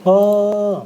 아,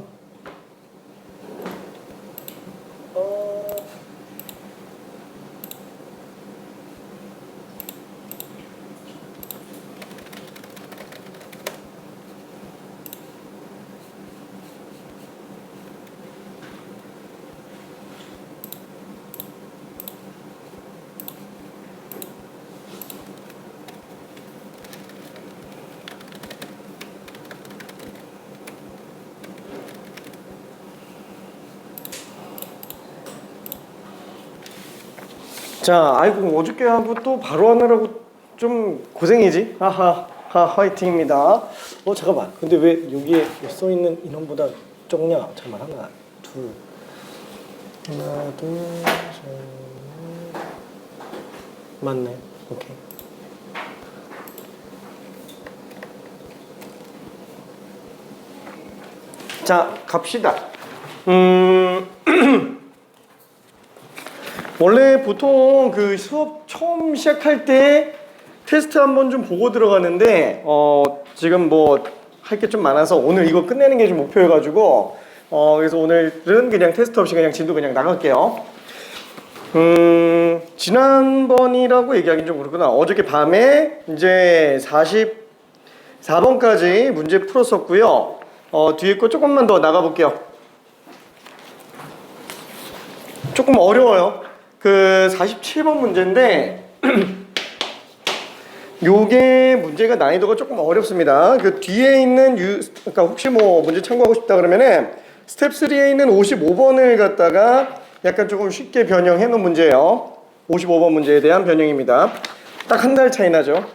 자, 아이고 어저께 하고 또 바로 하느라고 좀 고생이지. 하하, 화이팅입니다. 잠깐만. 근데 왜 여기에 써 있는 인원보다 적냐? 잠깐만, 하나, 둘, 셋, 맞네. 오케이. 자, 갑시다. 원래 보통 그 수업 처음 시작할 때 테스트 한번 좀 보고 들어가는데 지금 뭐 할 게 좀 많아서 오늘 이거 끝내는 게 좀 목표여가지고 그래서 오늘은 그냥 테스트 없이 그냥 진도 그냥 나갈게요. 지난번이라고 얘기하긴 좀 그렇구나. 어저께 밤에 이제 44번까지 문제 풀었었고요. 뒤에 거 조금만 더 나가볼게요. 조금 어려워요. 그 47번 문제인데 요게 문제가 난이도가 조금 어렵습니다. 그 뒤에 있는 그러니까 혹시 뭐 문제 참고하고 싶다 그러면은 스텝 3에 있는 55번을 갖다가 약간 조금 쉽게 변형해 놓은 문제예요. 55번 문제에 대한 변형입니다. 딱 한 달 차이 나죠.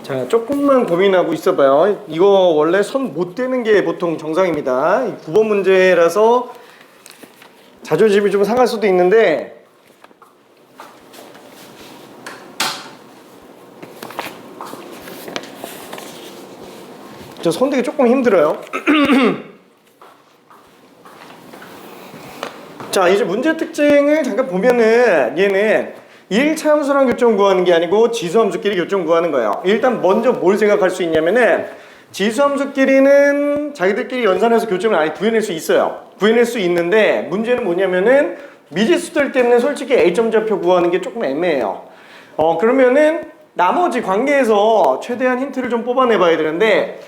자, 조금만 고민하고 있어봐요. 이거 원래 손 못 대는 게 보통 정상입니다. 9번 문제라서 자존심이 좀 상할 수도 있는데 저 손대기 조금 힘들어요. 자, 이제 문제 특징을 잠깐 보면은 얘는 1차 함수랑 교점 구하는 게 아니고 지수함수끼리 교점 구하는 거예요. 일단 먼저 뭘 생각할 수 있냐면은 지수함수끼리는 자기들끼리 연산해서 교점을 아예 구해낼 수 있어요. 구해낼 수 있는데 문제는 뭐냐면은 미지수들 때문에 솔직히 A점 좌표 구하는 게 조금 애매해요. 그러면은 나머지 관계에서 최대한 힌트를 좀 뽑아내 봐야 되는데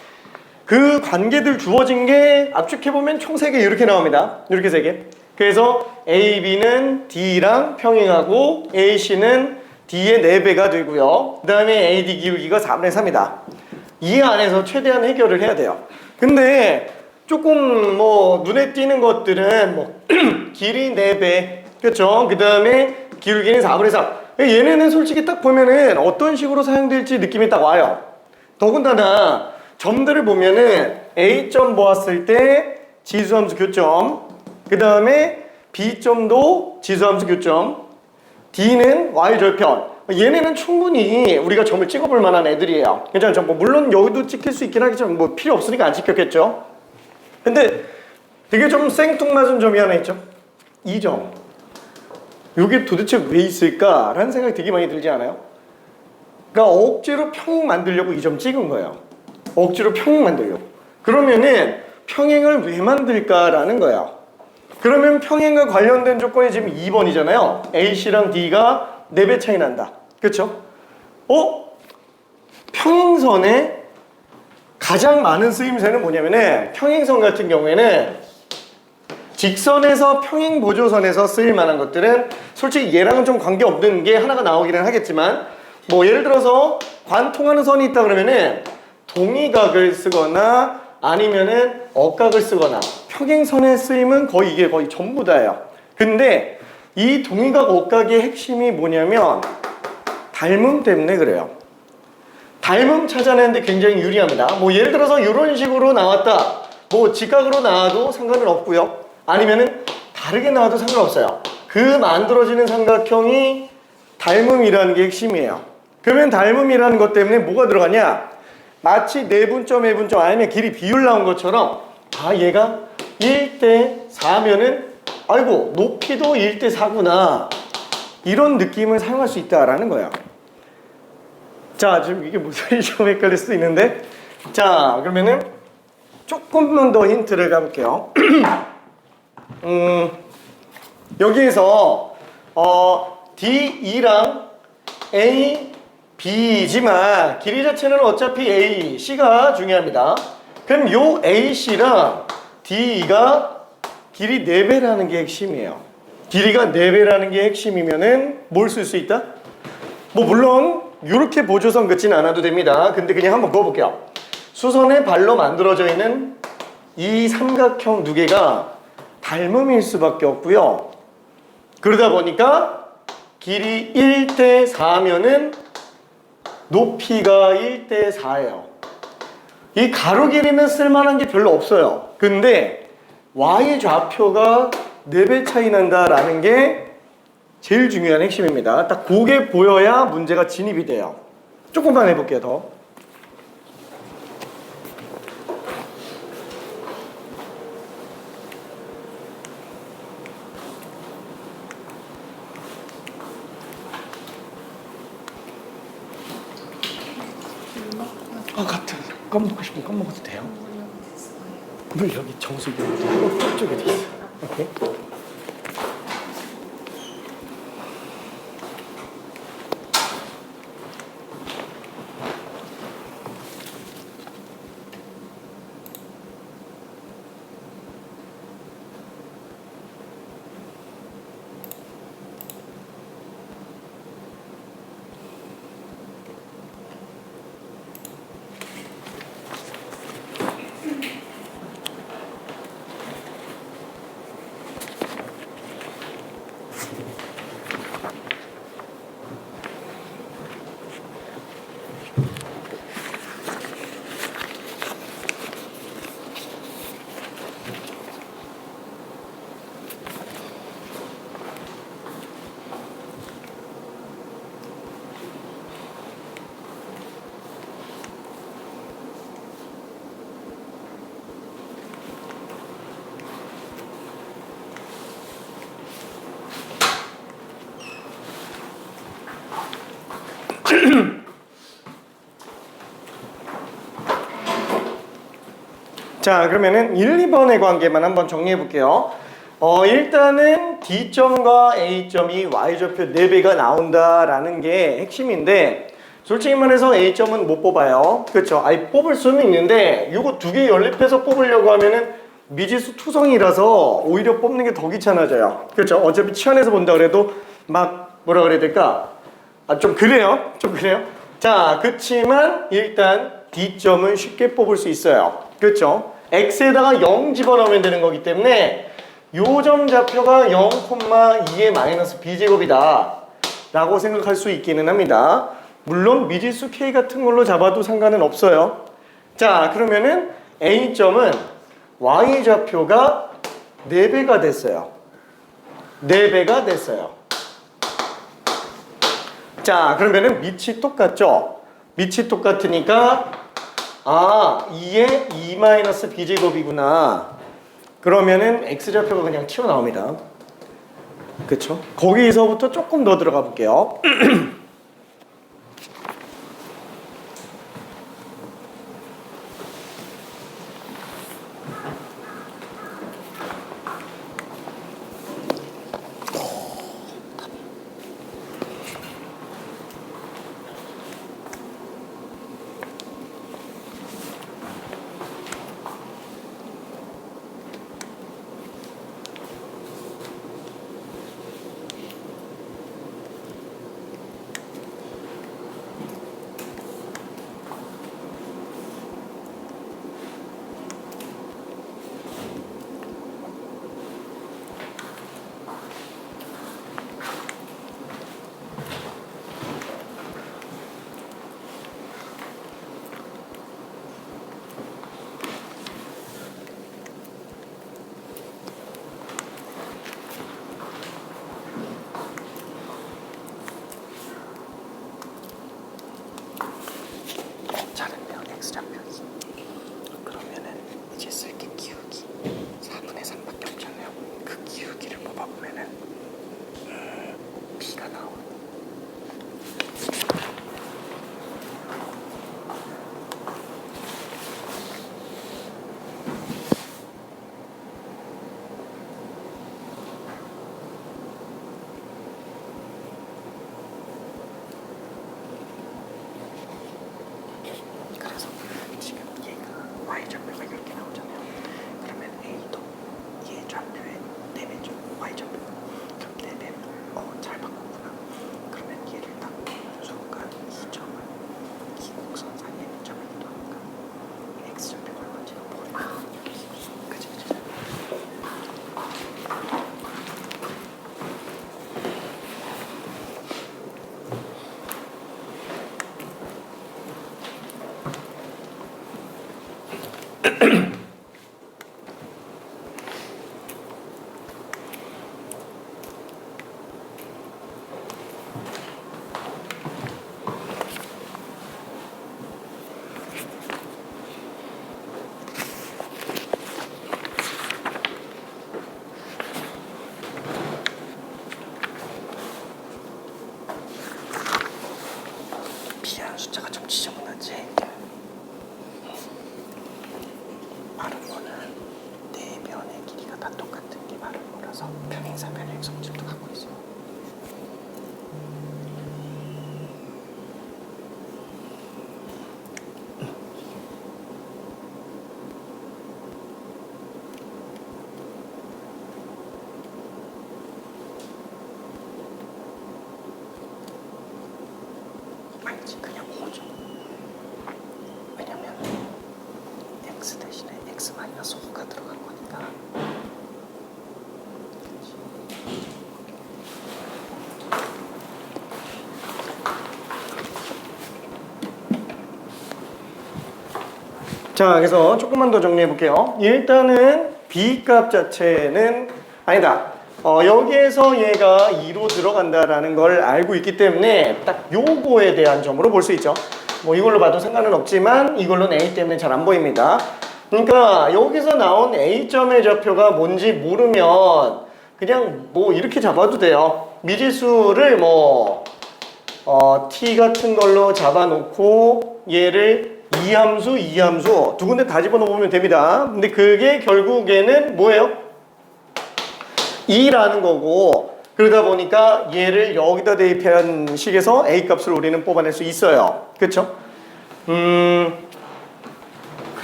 그 관계들 주어진 게 압축해보면 총 3개 이렇게 나옵니다. 이렇게 3개. 그래서 A, B는 D랑 평행하고 A, C는 D의 4배가 되고요. 그 다음에 A, D 기울기가 4분의 3이다. 이 안에서 최대한 해결을 해야 돼요. 근데 조금 뭐 눈에 띄는 것들은 뭐 길이 4배, 그렇죠? 그 다음에 기울기는 4분의 3. 얘네는 솔직히 딱 보면은 어떤 식으로 사용될지 느낌이 딱 와요. 더군다나 점들을 보면은 A점 보았을 때 지수함수 교점, 그 다음에 B점도 지수함수 교점, D는 Y절편. 얘네는 충분히 우리가 점을 찍어볼 만한 애들이에요. 괜찮죠? 뭐 물론 여기도 찍힐 수 있긴 하겠지만 뭐 필요 없으니까 안 찍혔겠죠. 근데 되게 좀 생뚱맞은 점이 하나 있죠. 이 점. 이게 도대체 왜 있을까라는 생각이 되게 많이 들지 않아요? 그러니까 억지로 평행 만들려고 이 점 찍은 거예요. 억지로 평행 만들려고. 그러면은 평행을 왜 만들까라는 거예요. 그러면 평행과 관련된 조건이 지금 2번이잖아요. AC랑 D가 4배 차이 난다. 그렇죠? 평행선에 가장 많은 쓰임새는 뭐냐면은 평행선 같은 경우에는 직선에서 평행 보조선에서 쓰일 만한 것들은 솔직히 얘랑은 좀 관계없는 게 하나가 나오기는 하겠지만 뭐 예를 들어서 관통하는 선이 있다 그러면은 동의각을 쓰거나 아니면은 억각을 쓰거나 평행선의 쓰임은 거의 이게 거의 전부 다예요. 근데 이 동의각 억각의 핵심이 뭐냐면 닮음 때문에 그래요. 닮음 찾아내는데 굉장히 유리합니다. 뭐 예를 들어서 이런 식으로 나왔다. 뭐 직각으로 나와도 상관은 없고요. 아니면은 다르게 나와도 상관없어요. 그 만들어지는 삼각형이 닮음이라는 게 핵심이에요. 그러면 닮음이라는 것 때문에 뭐가 들어가냐? 마치 내분점, 외분점 아니면 길이 비율 나온 것처럼 얘가 1대 4면은 아이고 높이도 1대 4구나 이런 느낌을 사용할 수 있다라는 거예요. 자, 지금 이게 무슨 좀 헷갈릴 수도 있는데 자, 그러면은 조금만 더 힌트를 가볼게요. 여기에서 D2랑 A, B지만 길이 자체는 어차피 A, C가 중요합니다. 그럼 요 A, C랑 D가 길이 4배라는 게 핵심이에요. 길이가 4배라는 게 핵심이면은 뭘 쓸 수 있다? 뭐 물론 이렇게 보조선 긋진 않아도 됩니다. 근데 그냥 한번 그어볼게요. 수선의 발로 만들어져 있는 이 삼각형 두 개가 닮음일 수밖에 없고요. 그러다 보니까 길이 1대 4면은 높이가 1대 4예요. 이 가로 길이는 쓸만한 게 별로 없어요. 근데 Y의 좌표가 4배 차이 난다라는 게 제일 중요한 핵심입니다. 딱 그게 보여야 문제가 진입이 돼요. 조금만 해볼게요, 더. 같은 껌 먹고 싶으면 껌 먹어도 돼요. 물 여기 정수기 쪽에 돼 있어. 오케이. 자, 그러면은 1, 2번의 관계만 한번 정리해 볼게요. 일단은 D점과 A점이 Y좌표 4배가 나온다라는 게 핵심인데, 솔직히 말해서 A점은 못 뽑아요. 그렇죠? 아니, 뽑을 수는 있는데 이거 2개 연립해서 뽑으려고 하면은 미지수 투성이라서 오히려 뽑는 게 더 귀찮아져요. 그렇죠? 어차피 치환해서 본다 그래도 막 뭐라 그래야 될까? 좀 그래요. 좀 그래요. 자, 그렇지만 일단 D점은 쉽게 뽑을 수 있어요. 그렇죠? X에다가 0 집어넣으면 되는 거기 때문에 요점 좌표가 0,2의 마이너스 B제곱이다 라고 생각할 수 있기는 합니다. 물론 미지수 K 같은 걸로 잡아도 상관은 없어요. 자, 그러면은 A점은 Y좌표가 4배가 됐어요. 4배가 됐어요. 자, 그러면은 밑이 똑같죠? 밑이 똑같으니까 2의 2-b제곱이구나. 그러면은 X좌표가 그냥 튀어나옵니다. 그쵸? 거기서부터 조금 더 들어가 볼게요. 자르면 X좌표지. 그러면은 이제 쓸게 기울기 4분의 3밖에 없잖아요. 그 기울기를 뽑아보면은 B가 나와. 그래서 지금 얘가 Y좌표가 이렇게 나오잖아요. 그러면 A도 얘 좌표에 4배죠. Y좌표. 그럼 4배. 잘 바꿨구나. 그러면 얘를 딱 보는 순간 이 점은 이 곡선 사이에 점을 이동하니까 X좌표가 얼마인지가 보여. 그치. B라는 숫자가 좀 지저분하지? 마름모는 네 면의 길이가 다 똑같은 게 마름모라서 평행사변의 성질도 갖고 있어요. 아니지, 그냥 5죠. 왜냐면 X 대신에 X-5가 들어간 거니까. 그치. 자, 그래서 조금만 더 정리해 볼게요. 일단은 B 값 자체는 아니다. 여기에서 얘가 2로 들어간다라는 걸 알고 있기 때문에 딱 요거에 대한 점으로 볼 수 있죠. 뭐 이걸로 봐도 상관은 없지만 이걸로는 A 때문에 잘 안 보입니다. 그러니까 여기서 나온 A점의 좌표가 뭔지 모르면 그냥 뭐 이렇게 잡아도 돼요. 미지수를 뭐 T 같은 걸로 잡아놓고 얘를 이 함수, 이 함수 두 군데 다 집어넣으면 됩니다. 근데 그게 결국에는 뭐예요? 2라는 거고, 그러다 보니까 얘를 여기다 대입한 식에서 A 값을 우리는 뽑아낼 수 있어요. 그쵸? 그래,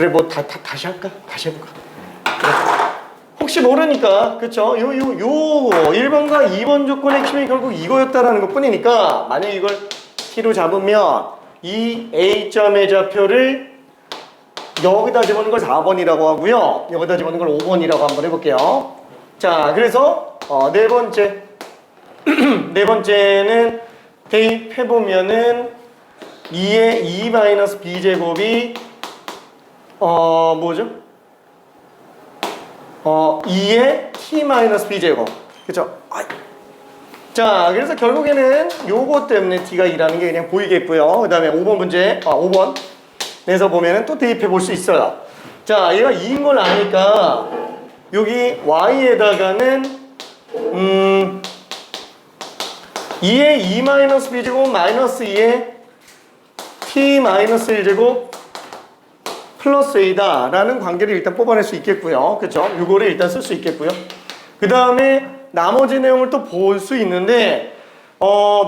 뭐 다시 할까? 다시 해볼까? 그래. 혹시 모르니까, 그쵸? 요 1번과 2번 조건의 핵심이 결국 이거였다라는 것 뿐이니까, 만약 이걸 T로 잡으면 이 A점의 좌표를 여기다 집어넣는 걸 4번이라고 하고요. 여기다 집어넣는 걸 5번이라고 한번 해볼게요. 자, 그래서 네 번째. 네 번째는 대입해보면은 2의 2-b제곱이 뭐죠? 2의 t-b제곱. 그쵸? 자, 그래서 결국에는 요거 때문에 t가 2라는 게 그냥 보이겠고요. 그 다음에 5번 문제, 5번 내서 보면은 또 대입해 볼 수 있어요. 자, 얘가 2인 걸 아니까 여기 y에다가는 2의 2-b제곱 마이너스 2의 t-1제곱 플러스 a다 라는 관계를 일단 뽑아낼 수 있겠고요. 그쵸? 요거를 일단 쓸 수 있겠고요. 그 다음에 나머지 내용을 또 볼 수 있는데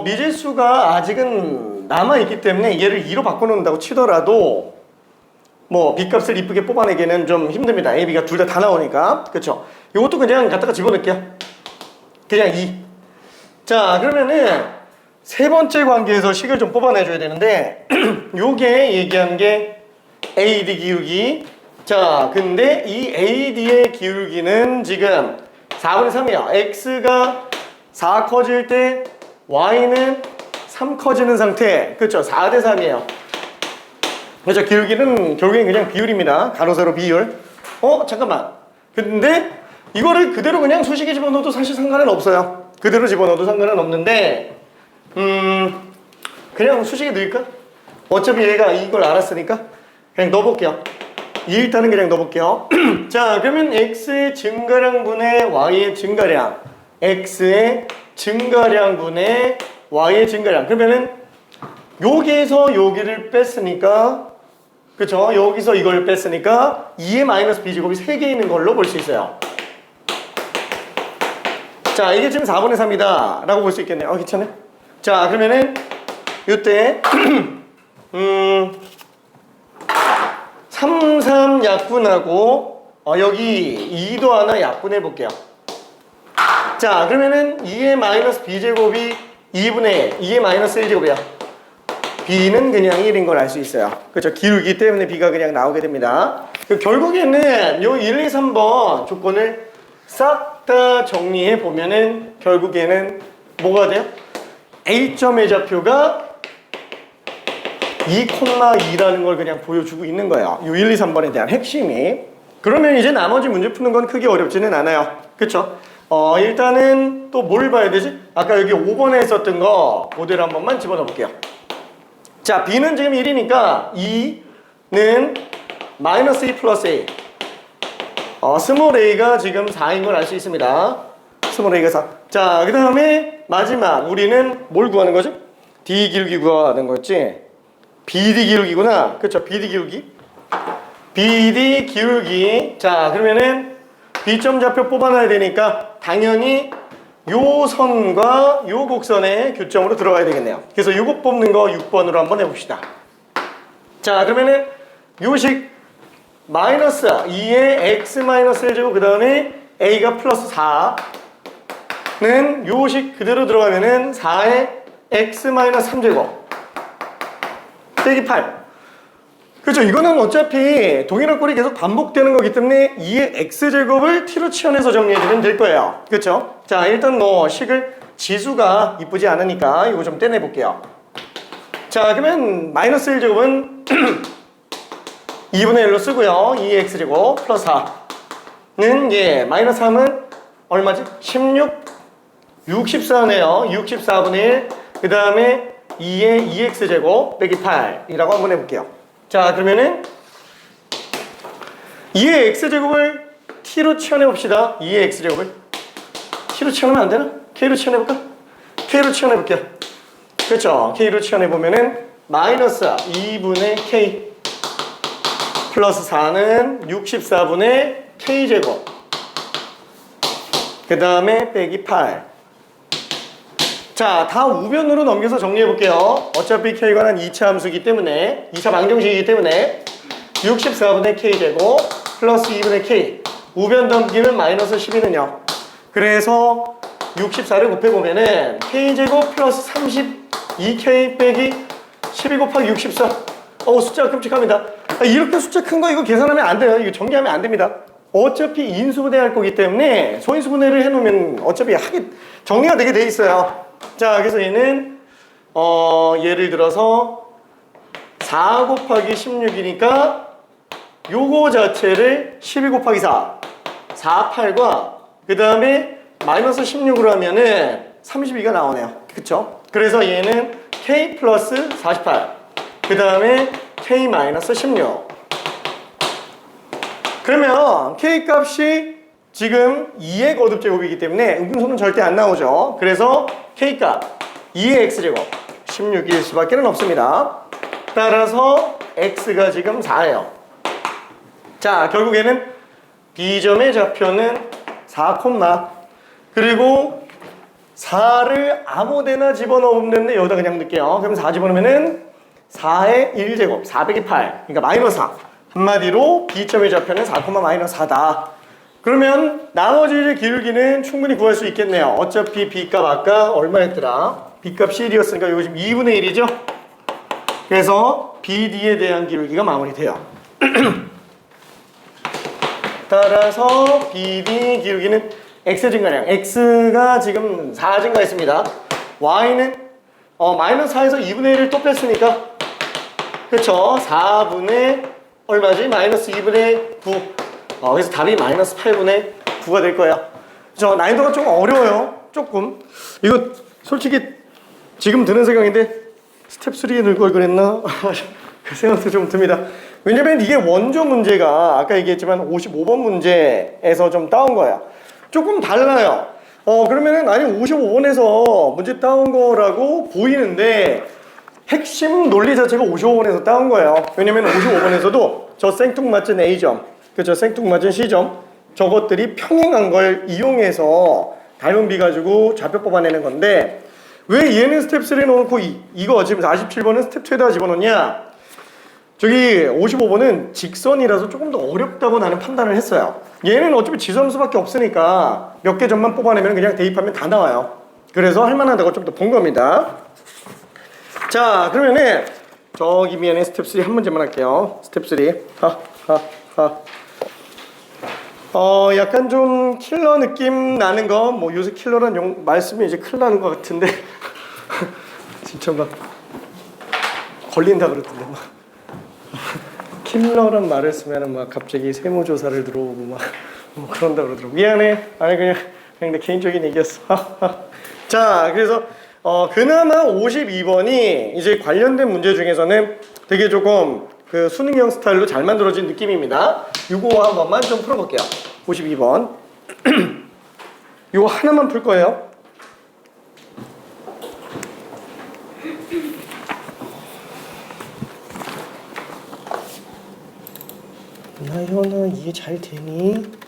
미지수가 아직은 남아있기 때문에 얘를 2로 바꿔놓는다고 치더라도 뭐 b값을 이쁘게 뽑아내기는 좀 힘듭니다. a, b가 둘 다 나오니까. 그쵸? 요것도 그냥 갖다가 집어넣을게요. 그냥 2. 자, 그러면은 세 번째 관계에서 식을 좀 뽑아내줘야 되는데 요게 얘기한 게 AD 기울기. 자, 근데 이 AD의 기울기는 지금 4분의 3이에요. X가 4 커질 때 Y는 3 커지는 상태. 그렇죠? 4대 3이에요. 그렇죠? 기울기는 결국엔 그냥 비율입니다. 가로 세로 비율. 잠깐만. 근데 이거를 그대로 그냥 수식에 집어넣어도 사실 상관은 없어요. 그대로 집어넣어도 상관은 없는데 그냥 수식에 넣을까? 어차피 얘가 이걸 알았으니까 그냥 넣어볼게요. 일단은 그냥 넣어볼게요. 자, 그러면 x의 증가량분의 y의 증가량, x의 증가량분의 y의 증가량. 그러면은 여기에서 여기를 뺐으니까, 그쵸? 여기서 이걸 뺐으니까 2의 마이너스 b제곱이 3개 있는 걸로 볼 수 있어요. 자, 이게 지금 4분의 3이다 라고 볼 수 있겠네요. 괜찮아요? 자, 그러면은 이때 3, 3 약분하고 여기 2도 하나 약분해 볼게요. 자, 그러면은 2의 마이너스 b제곱이 2분의 2의 마이너스 1제곱이야. b는 그냥 1인 걸 알 수 있어요. 그렇죠? 기울기 때문에 b가 그냥 나오게 됩니다. 결국에는 요 1, 2, 3번 조건을 싹 다 정리해 보면은 결국에는 뭐가 돼요? A점의 좌표가 2,2라는 걸 그냥 보여주고 있는 거예요. 이 1, 2, 3번에 대한 핵심이. 그러면 이제 나머지 문제 푸는 건 크게 어렵지는 않아요. 그쵸? 일단은 또 뭘 봐야 되지? 아까 여기 5번에 있었던 거 그대로 한 번만 집어넣어 볼게요. 자, B는 지금 1이니까 2는 마이너스 2 플러스 A. 스몰 a가 지금 4인 걸 알 수 있습니다. 스몰 a가 4. 자, 그 다음에 마지막 우리는 뭘 구하는 거죠? D 기울기 구하는 거지. BD 기울기구나. 그렇죠? BD 기울기. BD 기울기. 자, 그러면은 B점 좌표 뽑아놔야 되니까 당연히 요 선과 요 곡선의 교점으로 들어가야 되겠네요. 그래서 요거 뽑는 거 6번으로 한번 해봅시다. 자, 그러면은 요식 마이너스 2의 x 마이너스 1제곱 그 다음에 a가 플러스 4는 요식 그대로 들어가면은 4의 x 마이너스 3제곱 빼기 8. 그렇죠? 이거는 어차피 동일한 꼴이 계속 반복되는 거기 때문에 2의 x제곱을 t로 치환해서 정리해주면 될 거예요. 그렇죠? 자, 일단 뭐 식을 지수가 이쁘지 않으니까 이거 좀 떼내볼게요. 자, 그러면 마이너스 1제곱은 2분의 1로 쓰고요. 2의 x제곱 플러스 4는 마이너스 3은 얼마지? 16, 64네요. 64분의 1. 그 다음에 2의 2x제곱 빼기 8이라고 한번 해볼게요. 자, 그러면은 2의 x제곱을 t로 치환해봅시다. 2의 x제곱을 t로 치환하면 안 되나? k로 치환해볼까? k로 치환해볼게요. 그렇죠? k로 치환해보면은 마이너스 2분의 k 플러스 4는 64분의 K제곱. 그 다음에 빼기 8. 자, 다 우변으로 넘겨서 정리해 볼게요. 어차피 K가 한 2차 함수이기 때문에, 2차 방정식이기 때문에 64분의 K제곱 플러스 2분의 K. 우변 넘기면 마이너스 12는요. 그래서 64를 곱해보면은 K제곱 플러스 32K 빼기 12 곱하기 64. 숫자가 끔찍합니다. 이렇게 숫자 큰 거 이거 계산하면 안 돼요. 이거 정리하면 안 됩니다. 어차피 인수분해할 거기 때문에 소인수분해를 해놓으면 어차피 정리가 되게 돼 있어요. 자, 그래서 얘는 예를 들어서 4 곱하기 16이니까 요거 자체를 12 곱하기 4 48과 그 다음에 마이너스 16으로 하면은 32가 나오네요. 그쵸? 그래서 얘는 K 플러스 48 그 다음에 K 마이너스 16. 그러면 K 값이 지금 2의 거듭제곱이기 때문에 음분소는 절대 안 나오죠. 그래서 K 값 2의 X제곱 16일 수밖에 없습니다. 따라서 X가 지금 4예요. 자, 결국에는 B점의 좌표는 4, 그리고 4를 아무데나 집어넣으면 되는데 여기다 그냥 넣을게요. 그럼 4 집어넣으면은 4의 1제곱 4 빼기 8 그러니까 마이너스 4. 한마디로 B점의 좌표는 4, 마이너스 4다. 그러면 나머지 기울기는 충분히 구할 수 있겠네요. 어차피 B값 아까 얼마였더라? B값이 1이었으니까 이거 지금 2분의 1이죠? 그래서 BD에 대한 기울기가 마무리돼요. 따라서 BD 기울기는 X 증가량 X가 지금 4 증가했습니다. Y는 마이너스 4에서 2분의 1을 또 뺐으니까 그렇죠? 4분의 얼마지? 마이너스 2분의 9. 그래서 답이 마이너스 8분의 9가 될 거예요. 난이도가 좀 어려워요. 조금. 이거 솔직히 지금 드는 생각인데 스텝 3에 넣을 걸 그랬나? 그 생각도 좀 듭니다. 왜냐면 이게 원조 문제가 아까 얘기했지만 55번 문제에서 좀 따온 거예요. 조금 달라요. 그러면은 아니 55번에서 문제 따온 거라고 보이는데 핵심 논리 자체가 55번에서 따온 거예요. 왜냐면 55번에서도 저 생뚱맞은 A점, 그죠? 생뚱맞은 C점, 저것들이 평행한 걸 이용해서 닮은 비 가지고 좌표 뽑아내는 건데 왜 얘는 스텝 3에 넣어놓고 이거 지금 47번은 스텝 2에다 집어넣냐? 저기 55번은 직선이라서 조금 더 어렵다고 나는 판단을 했어요. 얘는 어차피 지수함수밖에 없으니까 몇 개 점만 뽑아내면 그냥 대입하면 다 나와요. 그래서 할만하다고 좀 더 본 겁니다. 자, 그러면은 저기 미안해 스텝 3 한 문제만 할게요. 스텝 3. 약간 좀 킬러 느낌 나는 거, 뭐 요새 킬러란 말씀이 이제 큰일 나는 것 같은데 진짜 막 걸린다 그러던데 막 킬러란 말을 쓰면은 막 갑자기 세무조사를 들어오고 막 뭐 그런다 그러더라고. 미안해. 아니 그냥 내 개인적인 얘기였어. 자, 그래서 그나마 52번이 이제 관련된 문제 중에서는 되게 조금 그 수능형 스타일로 잘 만들어진 느낌입니다. 이거 한 번만 좀 풀어볼게요. 52번. 이거 하나만 풀 거예요. 나연아, 이게 잘 되니?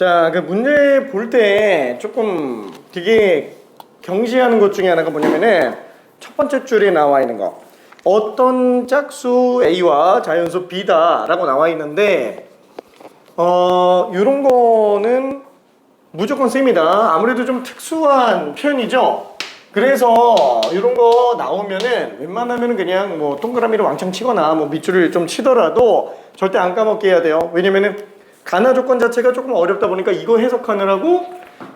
자, 그 문제 볼 때 조금 되게 경시하는 것 중에 하나가 뭐냐면은 첫 번째 줄에 나와 있는 거. 어떤 짝수 A와 자연수 B다 라고 나와 있는데 이런 거는 무조건 씁니다. 아무래도 좀 특수한 표현이죠. 그래서 이런 거 나오면은 웬만하면은 그냥 뭐 동그라미를 왕창 치거나 뭐 밑줄을 좀 치더라도 절대 안 까먹게 해야 돼요. 왜냐면은 가나 조건 자체가 조금 어렵다 보니까 이거 해석하느라고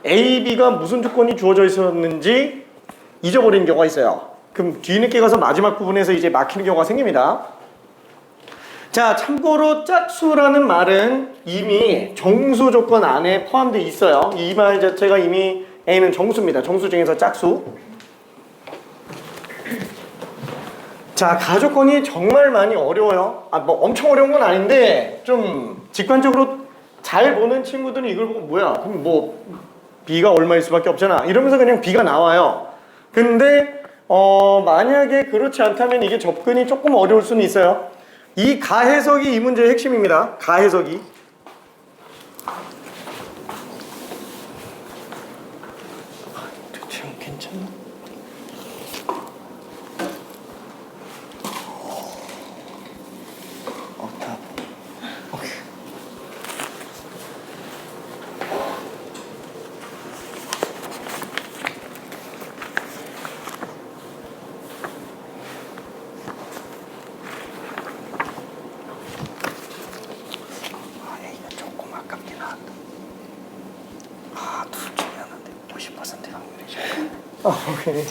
A, B가 무슨 조건이 주어져 있었는지 잊어버리는 경우가 있어요. 그럼 뒤늦게 가서 마지막 부분에서 이제 막히는 경우가 생깁니다. 자, 참고로 짝수라는 말은 이미 정수 조건 안에 포함되어 있어요. 이 말 자체가 이미 A는 정수입니다. 정수 중에서 짝수. 자, 가조건이 정말 많이 어려워요. 뭐 엄청 어려운 건 아닌데 좀 직관적으로 잘 보는 친구들은 이걸 보고 뭐야? 그럼 뭐 B가 얼마일 수밖에 없잖아. 이러면서 그냥 B가 나와요. 근데 만약에 그렇지 않다면 이게 접근이 조금 어려울 수는 있어요. 이 가해석이 이 문제의 핵심입니다. 가해석이. 대체 괜찮나? 답. 오케이. A가 조금 아깝긴 하다. 둘 중에 하나인데 50% 확률이죠. 오케이.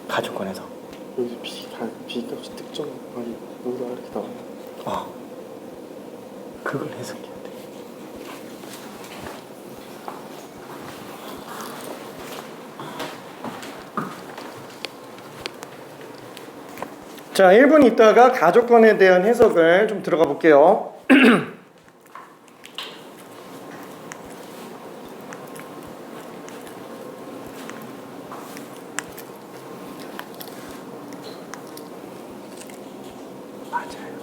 가족권에서 여기서 B값이 특정 말이 뭐다 이렇게 나와. 그걸 해석해야 돼. 자, 1분 있다가 가족권에 대한 해석을 좀 들어가 볼게요. 맞아요.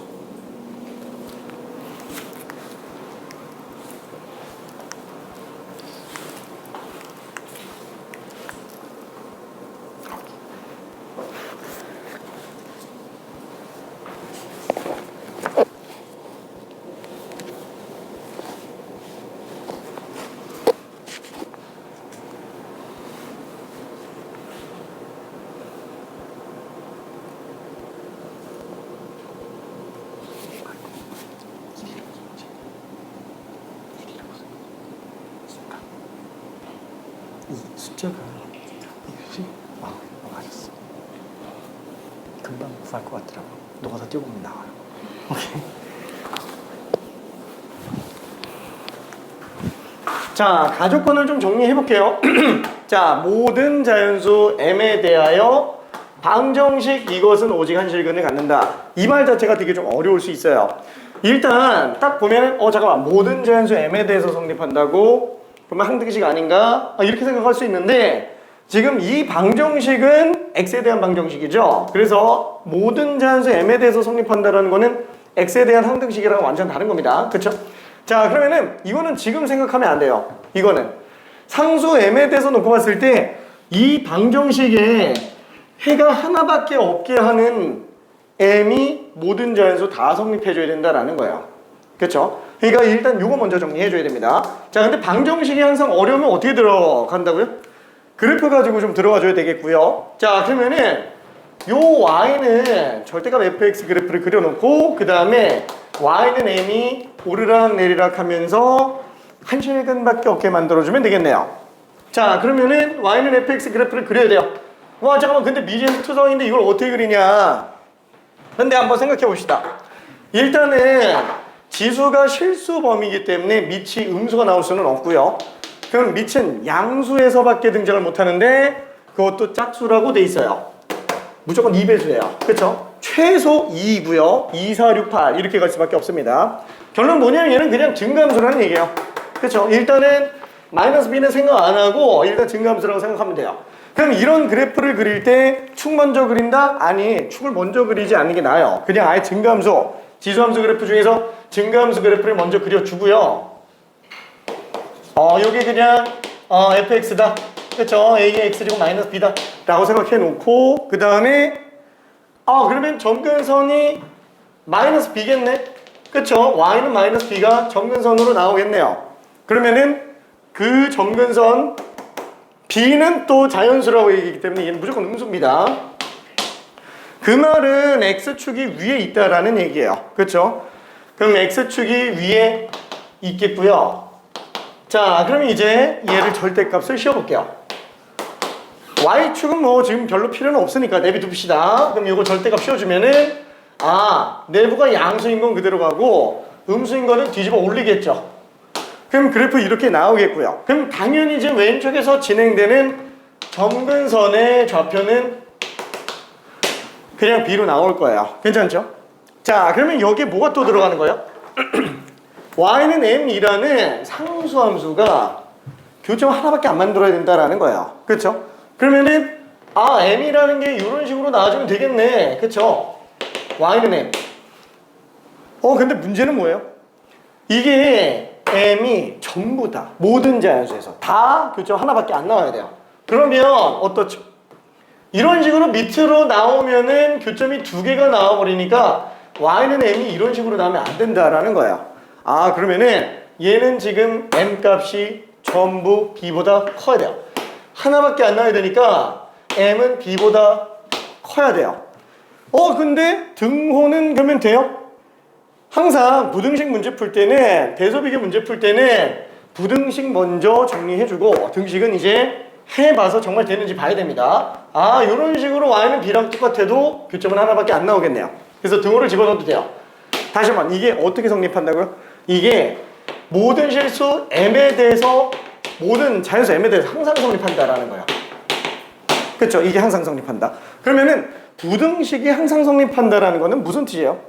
이 숫자가 이거지? 맞았어. 금방 구할 것 같더라고. 너가 다 띄워보면 나와요. 오케이. 자, 가족권을 좀 정리해 볼게요. 자, 모든 자연수 M에 대하여 방정식 이것은 오직 한실근을 갖는다. 이 말 자체가 되게 좀 어려울 수 있어요. 일단 딱 보면은 잠깐만, 모든 자연수 M에 대해서 성립한다고? 그러면 항등식 아닌가? 이렇게 생각할 수 있는데 지금 이 방정식은 X에 대한 방정식이죠. 그래서 모든 자연수 M에 대해서 성립한다라는 거는 X에 대한 항등식이랑 완전 다른 겁니다. 그렇죠? 자, 그러면은 이거는 지금 생각하면 안 돼요. 이거는 상수 M에 대해서 놓고 봤을 때 이 방정식에 해가 하나밖에 없게 하는 M이 모든 자연수 다 성립해줘야 된다라는 거예요. 그렇죠? 그러니까 일단 이거 먼저 정리해줘야 됩니다. 자, 근데 방정식이 항상 어려우면 어떻게 들어간다고요? 그래프 가지고 좀 들어가줘야 되겠고요. 자, 그러면은 요 Y는 절대값 fx 그래프를 그려놓고 그 다음에 Y는 M이 오르락 내리락 하면서 한실근밖에 없게 만들어주면 되겠네요. 자, 그러면은 Y는 fx 그래프를 그려야 돼요. 와, 잠깐만, 근데 미지수 투성인데 이걸 어떻게 그리냐? 근데 한번 생각해 봅시다. 일단은 지수가 실수 범위이기 때문에 밑이 음수가 나올 수는 없고요. 그럼 밑은 양수에서밖에 등장을 못하는데 그것도 짝수라고 돼 있어요. 무조건 2배수예요. 그렇죠? 최소 2이고요. 2, 4, 6, 8 이렇게 갈 수밖에 없습니다. 결론 뭐냐면 얘는 그냥 증가함수라는 얘기예요. 그렇죠? 일단은 마이너스 b는 생각 안 하고 일단 증가함수라고 생각하면 돼요. 그럼 이런 그래프를 그릴 때 축 먼저 그린다? 아니, 축을 먼저 그리지 않는 게 나아요. 그냥 아예 증가함수, 지수함수 그래프 중에서 증가함수 그래프를 먼저 그려주고요. 요게 그냥 fx다. 그쵸? a의 x제곱 마이너스 b다 라고 생각해 놓고 그 다음에 그러면 점근선이 마이너스 b겠네? 그쵸? y는 마이너스 b가 점근선으로 나오겠네요. 그러면은 그 점근선 b는 또 자연수라고 얘기하기 때문에 얘는 무조건 음수입니다. 그 말은 x축이 위에 있다라는 얘기예요. 그쵸? 그럼 x축이 위에 있겠고요. 자, 그럼 이제 얘를 절대값을 씌워볼게요. y축은 뭐 지금 별로 필요는 없으니까 내비둡시다. 그럼 이거 절대값 씌워주면은 내부가 양수인 건 그대로 가고 음수인 거는 뒤집어 올리겠죠. 그럼 그래프 이렇게 나오겠고요. 그럼 당연히 이제 왼쪽에서 진행되는 점근선의 좌표는 그냥 b로 나올 거예요. 괜찮죠? 자, 그러면 여기에 뭐가 또 들어가는 거예요? y는 m이라는 상수함수가 교점 하나밖에 안 만들어야 된다라는 거예요. 그렇죠? 그러면은 m이라는 게 이런 식으로 나와주면 되겠네. 그렇죠? y는 m. 근데 문제는 뭐예요? 이게 m이 전부 다 모든 자연수에서 다 교점 하나밖에 안 나와야 돼요. 그러면 어떻죠? 이런 식으로 밑으로 나오면은 교점이 두 개가 나와버리니까 y는 m이 이런 식으로 나오면 안 된다라는 거예요. 그러면은 얘는 지금 m 값이 전부 b보다 커야 돼요. 하나밖에 안 나와야 되니까 m은 b보다 커야 돼요. 근데 등호는 그러면 돼요? 항상 부등식 문제 풀 때는 대소비교 문제 풀 때는 부등식 먼저 정리해주고 등식은 이제 해봐서 정말 되는지 봐야 됩니다. 이런 식으로 y는 b랑 똑같아도 교점은 하나밖에 안 나오겠네요. 그래서 등호를 집어넣어도 돼요. 다시 한번 이게 어떻게 성립한다고요? 이게 모든 실수 m에 대해서 모든 자연수 m에 대해서 항상 성립한다라는 거예요. 그렇죠? 이게 항상 성립한다. 그러면은 부등식이 항상 성립한다라는 거는 무슨 뜻이에요?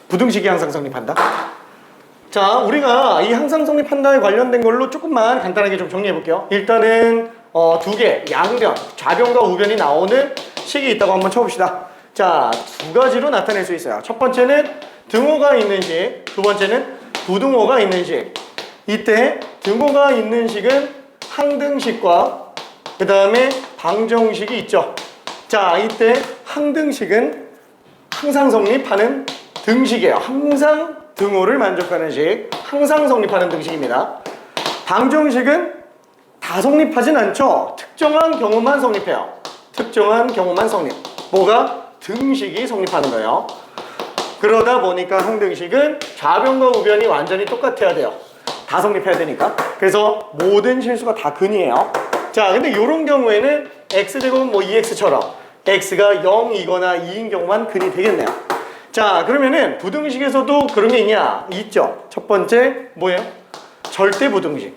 부등식이 항상 성립한다? 자, 우리가 이 항상 성립한다에 관련된 걸로 조금만 간단하게 좀 정리해 볼게요. 일단은 두 개, 양변, 좌변과 우변이 나오는 식이 있다고 한번 쳐봅시다. 자, 두 가지로 나타낼 수 있어요. 첫 번째는 등호가 있는 식, 두 번째는 부등호가 있는 식. 이때 등호가 있는 식은 항등식과 그 다음에 방정식이 있죠. 자, 이때 항등식은 항상 성립하는 등식이에요. 항상 등호를 만족하는 식, 항상 성립하는 등식입니다. 방정식은 다 성립하진 않죠. 특정한 경우만 성립해요. 특정한 경우만 성립. 뭐가? 등식이 성립하는 거예요. 그러다 보니까 항등식은 좌변과 우변이 완전히 똑같아야 돼요. 다 성립해야 되니까. 그래서 모든 실수가 다 근이에요. 자, 근데 이런 경우에는 x제곱은 뭐 2x처럼 x가 0이거나 2인 경우만 근이 되겠네요. 자, 그러면은 부등식에서도 그런 게 있냐? 있죠. 첫 번째 뭐예요? 절대 부등식.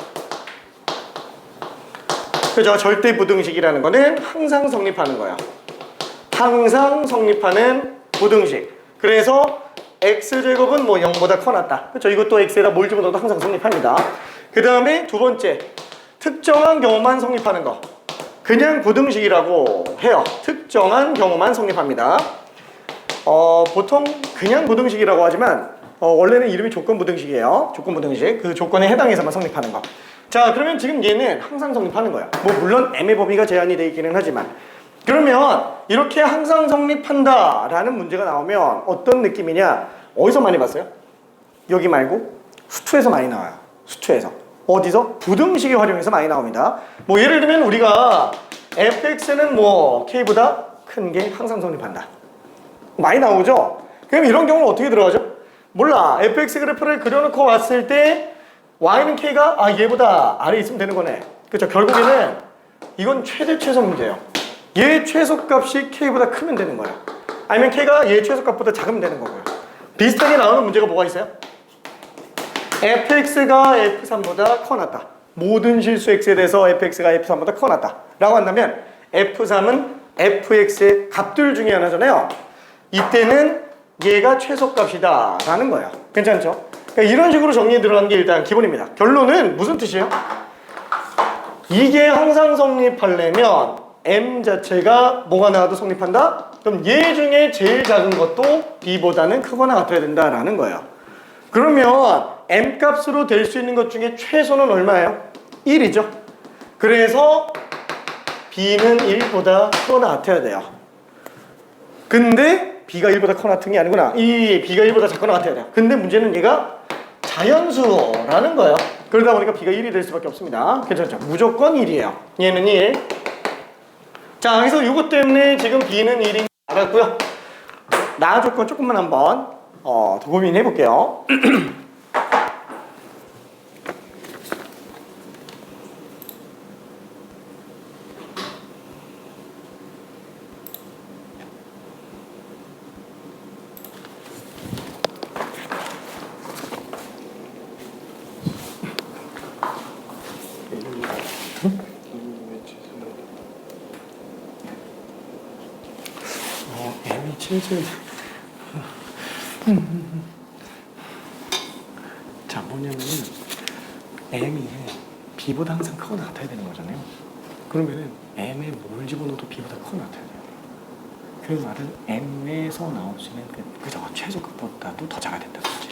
그죠? 절대 부등식이라는 거는 항상 성립하는 거예요. 항상 성립하는 부등식. 그래서 x제곱은 뭐 0보다 커놨다. 그렇죠? 이것도 x에다 뭘 집어넣어도 항상 성립합니다. 그 다음에 두 번째, 특정한 경우만 성립하는 거. 그냥 부등식이라고 해요. 특정한 경우만 성립합니다. 보통 그냥 부등식이라고 하지만 원래는 이름이 조건 부등식이에요. 조건 부등식. 그 조건에 해당해서만 성립하는 거. 자, 그러면 지금 얘는 항상 성립하는 거예요. 뭐 물론 m의 범위가 제한이 되어 있기는 하지만. 그러면 이렇게 항상 성립한다 라는 문제가 나오면 어떤 느낌이냐? 어디서 많이 봤어요? 여기 말고 수투에서 많이 나와요. 수투에서. 어디서? 부등식을 활용해서 많이 나옵니다. 뭐 예를 들면 우리가 fx는 뭐 k보다 큰 게 항상 성립한다. 많이 나오죠? 그럼 이런 경우는 어떻게 들어가죠? 몰라. fx 그래프를 그려놓고 왔을 때 y는 k가 얘보다 아래에 있으면 되는 거네. 그렇죠? 결국에는 이건 최소 문제예요. 얘 최소값이 k보다 크면 되는 거예요. 아니면 k가 얘 최소값보다 작으면 되는 거고요. 비슷하게 나오는 문제가 뭐가 있어요? fx가 f3보다 커났다. 모든 실수 x에 대해서 fx가 f3보다 커났다 라고 한다면 f3은 fx의 값들 중에 하나잖아요. 이때는 얘가 최소값이다 라는 거예요. 괜찮죠? 그러니까 이런 식으로 정리해 들어가는 게 일단 기본입니다. 결론은 무슨 뜻이에요? 이게 항상 성립하려면 m 자체가 뭐가 나와도 성립한다? 그럼 얘 중에 제일 작은 것도 b보다는 크거나 같아야 된다라는 거예요. 그러면 m 값으로 될 수 있는 것 중에 최소는 얼마예요? 1이죠. 그래서 b는 1보다 크거나 같아야 돼요. 근데 b가 1보다 크거나 같은 게 아니구나. 이 b가 1보다 작거나 같아야 돼요. 근데 문제는 얘가 자연수라는 거예요. 그러다 보니까 b가 1이 될 수밖에 없습니다. 괜찮죠? 무조건 1이에요. 얘는 1. 자, 그래서 이것 때문에 지금 b는 1인 거 알았고요. 나 조건 조금만 한번 더 고민해 볼게요. m이 7칠. 자, 뭐냐면은 m이 b보다 항상 크거나 같아야 되는 거잖아요. 그러면은 m에 뭘 집어넣어도 b보다 크거나 같아야 돼요. 그 말은 m에서 나올 수 있는 그저 최소값보다도 더 작아야 된다는 거지.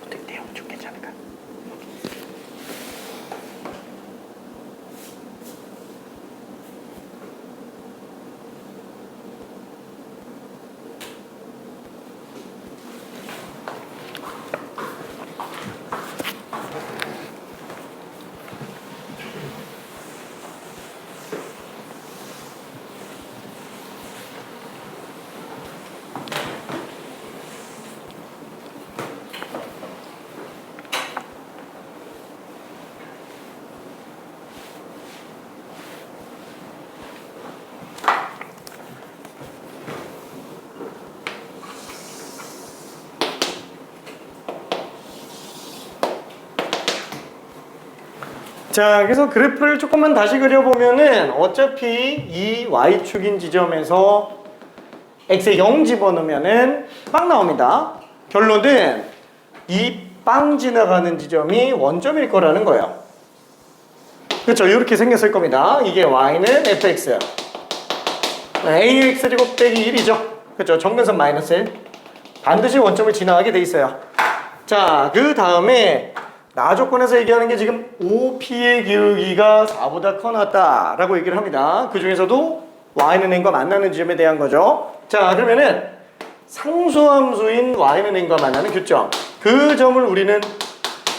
어떻게 내용 좀 괜찮을까? 자, 그래서 그래프를 조금만 다시 그려보면은 어차피 이 y축인 지점에서 x에 0 집어넣으면은 빵 나옵니다. 결론은 이 빵 지나가는 지점이 원점일 거라는 거예요. 그렇죠? 이렇게 생겼을 겁니다. 이게 y는 fx, ax 제곱 빼기 1이죠. 그렇죠? 정근선 마이너스 1. 반드시 원점을 지나가게 돼 있어요. 자, 그 다음에 나 조건에서 얘기하는 게 지금 OP의 기울기가 4보다 커 났다라고 얘기를 합니다. 그 중에서도 y는 n과 만나는 지점에 대한 거죠. 자, 그러면은 상수함수인 y는 n과 만나는 교점, 그 점을 우리는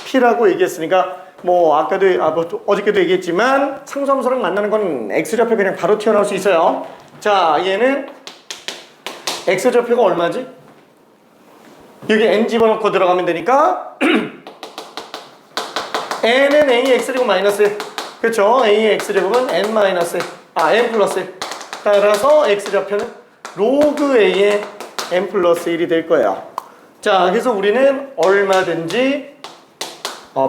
P라고 얘기했으니까 뭐 아까도 어저께도 얘기했지만 상수함수랑 만나는 건 x좌표 그냥 바로 튀어나올 수 있어요. 자, 얘는 x좌표가 얼마지? 여기 n 집어넣고 들어가면 되니까 n은 a의 x제곱 마이너스 1. 그렇죠? a의 x제곱은 n 마이너스 1. n 플러스 1. 따라서 x좌표는 로그 a의 n 플러스 1이 될 거예요. 자, 그래서 우리는 얼마든지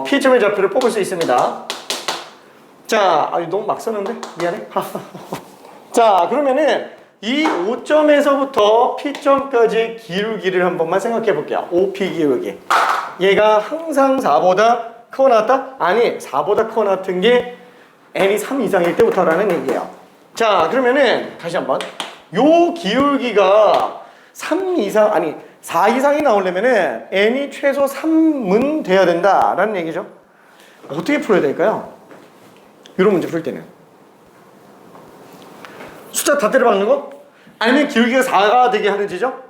P점의 좌표를 뽑을 수 있습니다. 자, 너무 막 썼는데? 미안해. 자, 그러면은 이 O점에서부터 P점까지의 기울기를 한 번만 생각해 볼게요. OP 기울기. 얘가 항상 4보다 크고 나왔다? 아니, 4보다 크고 나왔던 게 n이 3 이상일 때부터라는 얘기예요. 자, 그러면은 다시 한번 요 기울기가 3 이상, 아니 4 이상이 나오려면은 n이 최소 3은 돼야 된다라는 얘기죠. 어떻게 풀어야 될까요? 이런 문제 풀 때는 숫자 다 때려박는 거? 아니면 기울기가 4가 되게 하는 지점?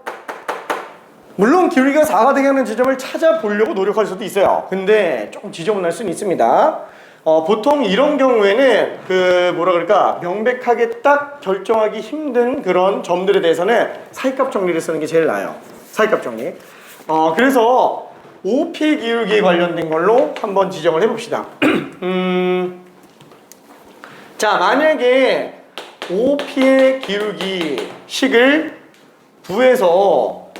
물론 기울기가 4가 되게 하는 지점을 찾아보려고 노력할 수도 있어요. 근데 조금 지저분할 수는 있습니다. 보통 이런 경우에는 명백하게 딱 결정하기 힘든 그런 점들에 대해서는 사이값 정리를 쓰는 게 제일 나아요. 사이값 정리. 그래서 OP 기울기에 관련된 걸로 한번 지정을 해봅시다. 자, 만약에 OP의 기울기 식을 구해서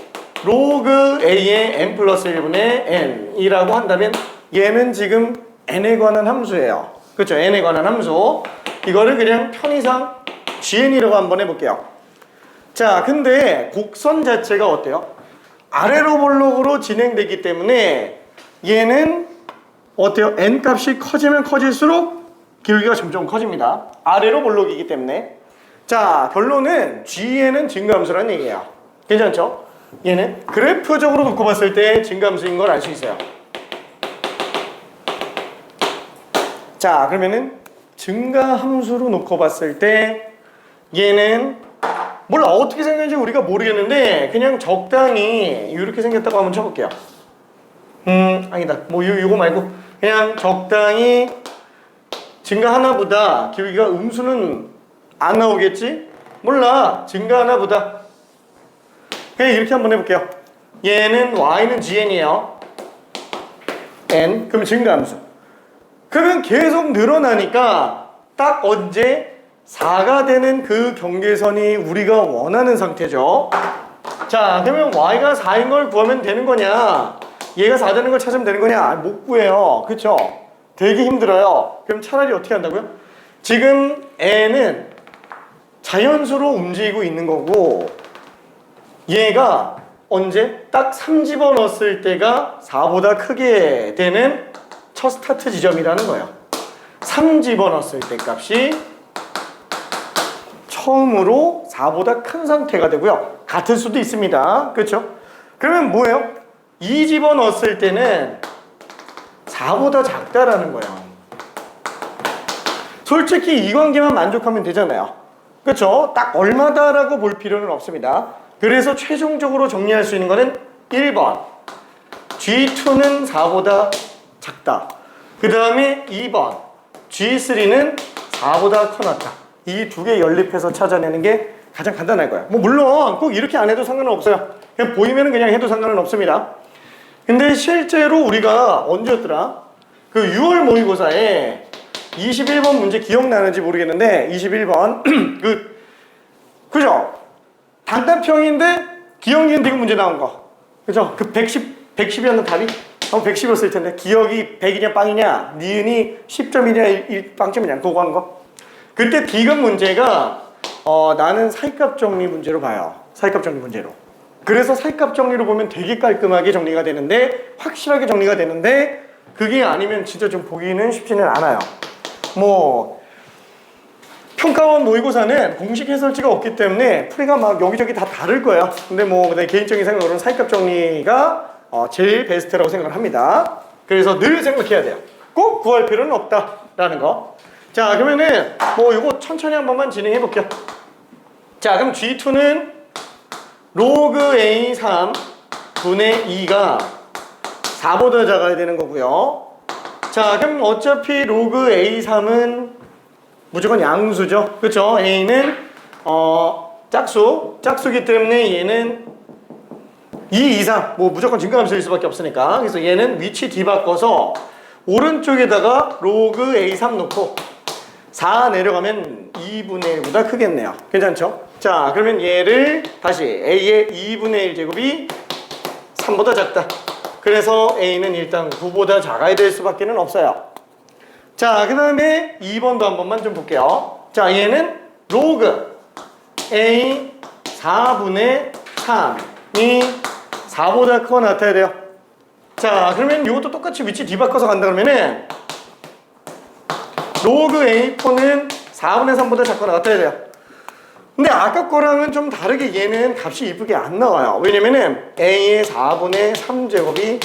로그 A의 n 플러스 1분의 n이라고 한다면 얘는 지금 n에 관한 함수예요. 그렇죠? n에 관한 함수. 이거를 그냥 편의상 gn이라고 한번 해볼게요. 자, 근데 곡선 자체가 어때요? 아래로 볼록으로 진행되기 때문에 얘는 어때요? n 값이 커지면 커질수록 기울기가 점점 커집니다. 아래로 볼록이기 때문에. 자, 결론은 G에는 증가함수라는 얘기예요. 괜찮죠? 얘는 그래프적으로 놓고 봤을 때 증가함수인 걸 알 수 있어요. 자, 그러면은 증가함수로 놓고 봤을 때 얘는 몰라 어떻게 생겼는지 우리가 모르겠는데 그냥 적당히 이렇게 생겼다고 한번 쳐볼게요. 아니다. 뭐 이거 말고 그냥 적당히 증가하나 보다. 기울기가 음수는 안 나오겠지? 몰라. 증가하나 보다. 그냥 이렇게 한번 해볼게요. 얘는 y는 gn이에요. n. 그러면 증가함수. 그러면 계속 늘어나니까 딱 언제 4가 되는 그 경계선이 우리가 원하는 상태죠. 자, 그러면 y가 4인 걸 구하면 되는 거냐? 얘가 4 되는 걸 찾으면 되는 거냐? 못 구해요. 그쵸? 되게 힘들어요. 그럼 차라리 어떻게 한다고요? 지금 n은 자연수로 움직이고 있는 거고 얘가 언제? 딱 3 집어넣었을 때가 4보다 크게 되는 첫 스타트 지점이라는 거예요. 3 집어넣었을 때 값이 처음으로 4보다 큰 상태가 되고요. 같을 수도 있습니다. 그렇죠? 그러면 뭐예요? 2 집어넣었을 때는 4보다 작다라는 거예요. 솔직히 이 관계만 만족하면 되잖아요. 그렇죠? 딱 얼마다라고 볼 필요는 없습니다. 그래서 최종적으로 정리할 수 있는 거는 1번 G2는 4보다 작다. 그 다음에 2번 G3는 4보다 커났다. 이 두 개 연립해서 찾아내는 게 가장 간단할 거예요. 뭐 물론 꼭 이렇게 안 해도 상관은 없어요. 그냥 보이면 그냥 해도 상관은 없습니다. 근데 실제로 우리가 언제였더라? 그 6월 모의고사에 21번 문제 기억나는지 모르겠는데 21번 그죠? 단답형인데 기억, 니은, 디귿 문제 나온 거. 그죠? 그 110이었는 답이? 110이었을 텐데 기억이 100이냐 빵이냐 니은이 10점이냐 1빵점이냐 그거 한 거. 그때 디귿 문제가 나는 사이값 정리 문제로 봐요. 사이값 정리 문제로. 그래서 사이값 정리로 보면 되게 깔끔하게 정리가 되는데 확실하게 정리가 되는데 그게 아니면 진짜 좀 보기는 쉽지는 않아요. 뭐 평가원 모의고사는 공식 해설지가 없기 때문에 풀이가 막 여기저기 다 다를 거예요. 근데 뭐 내 개인적인 생각으로는 사이값 정리가 제일 베스트라고 생각을 합니다. 그래서 늘 생각해야 돼요. 꼭 구할 필요는 없다라는 거. 자, 그러면은 뭐 이거 천천히 한 번만 진행해 볼게요. 자, 그럼 G2는 로그 A3 분의 2가 4보다 작아야 되는 거고요. 자, 그럼 어차피 로그 A3은 무조건 양수죠. 그렇죠? A는 짝수기 때문에 얘는 2 이상 뭐 무조건 증가함수일 수밖에 없으니까. 그래서 얘는 위치 뒤바꿔서 오른쪽에다가 로그 A3 놓고 4 내려가면 2분의 1보다 크겠네요. 괜찮죠? 자, 그러면 얘를 다시 A의 2분의 1제곱이 3보다 작다. 그래서 A는 일단 9보다 작아야 될 수밖에 없어요. 자, 그 다음에 2번도 한 번만 좀 볼게요. 자, 얘는 로그 A 4분의 3이 4보다 크고 나타나야 돼요. 자, 그러면 이것도 똑같이 위치 뒤바꿔서 간다 그러면은 로그 A4는 4분의 3보다 작거나 같아야 돼요. 근데 아까 거랑은 좀 다르게 얘는 값이 이쁘게 안 나와요. 왜냐면은 A의 4분의 3제곱이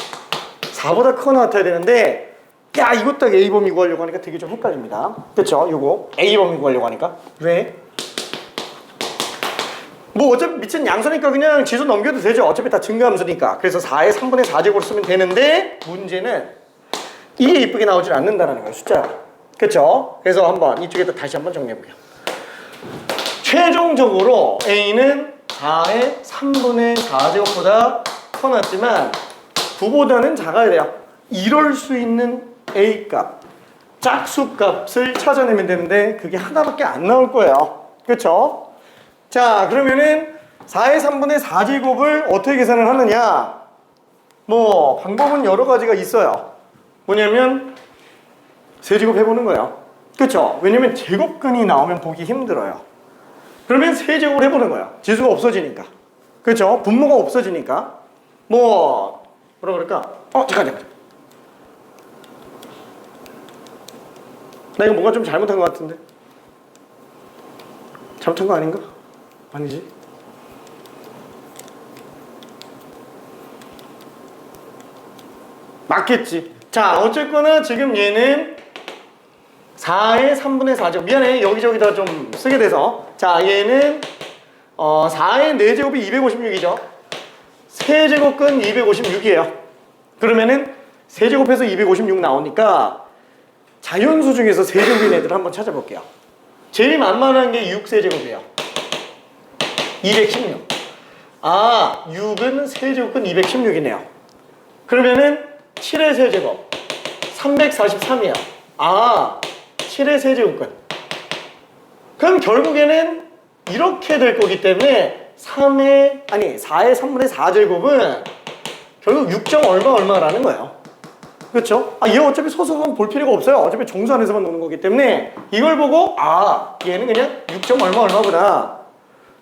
4보다 크거나 같아야 되는데 야, 이것 딱 A범위 구하려고 하니까 되게 좀 헷갈립니다. 그쵸? 요거 A범위 구하려고 하니까 왜? 뭐 어차피 미친 양수니까 그냥 지수 넘겨도 되죠. 어차피 다 증가함수니까. 그래서 4의 3분의 4제곱으로 쓰면 되는데 문제는 이게 이쁘게 나오질 않는다는 거예요. 숫자가. 그쵸? 그래서 한번 이쪽에다 다시 한번 정리해볼게요. 최종적으로 A는 4의 3분의 4제곱보다 커났지만 9보다는 작아야 돼요. 이럴 수 있는 A값, 짝수값을 찾아내면 되는데 그게 하나밖에 안 나올 거예요. 그쵸? 자, 그러면은 4의 3분의 4제곱을 어떻게 계산을 하느냐? 뭐 방법은 여러 가지가 있어요. 뭐냐면 세제곱 해보는 거예요. 그쵸? 왜냐면 제곱근이 나오면 보기 힘들어요. 그러면 세제곱을 해보는 거예요. 지수가 없어지니까. 그쵸? 분모가 없어지니까. 뭐라 그럴까? 잠깐. 나 이거 뭔가 좀 잘못한 것 같은데. 잘못한 거 아닌가? 아니지. 맞겠지. 자, 어쨌거나 지금 얘는 4의 3분의 4제곱. 미안해. 여기저기다 좀 쓰게 돼서. 자, 얘는 4의 4제곱이 256이죠. 세제곱근 256이에요. 그러면은 세제곱해서 256 나오니까 자연수 중에서 세제곱인 애들 한번 찾아볼게요. 제일 만만한 게 6세제곱이에요. 216. 6은 세제곱근 216이네요. 그러면은 7의 세제곱 343이야. 7의 세제곱근. 그럼 결국에는 이렇게 될 거기 때문에 4의 3분의 4제곱은 결국 6. 얼마라는 거예요. 그렇죠? 얘 어차피 소수는 볼 필요가 없어요. 어차피 정수 안에서만 노는 거기 때문에 이걸 보고 얘는 그냥 6. 얼마구나.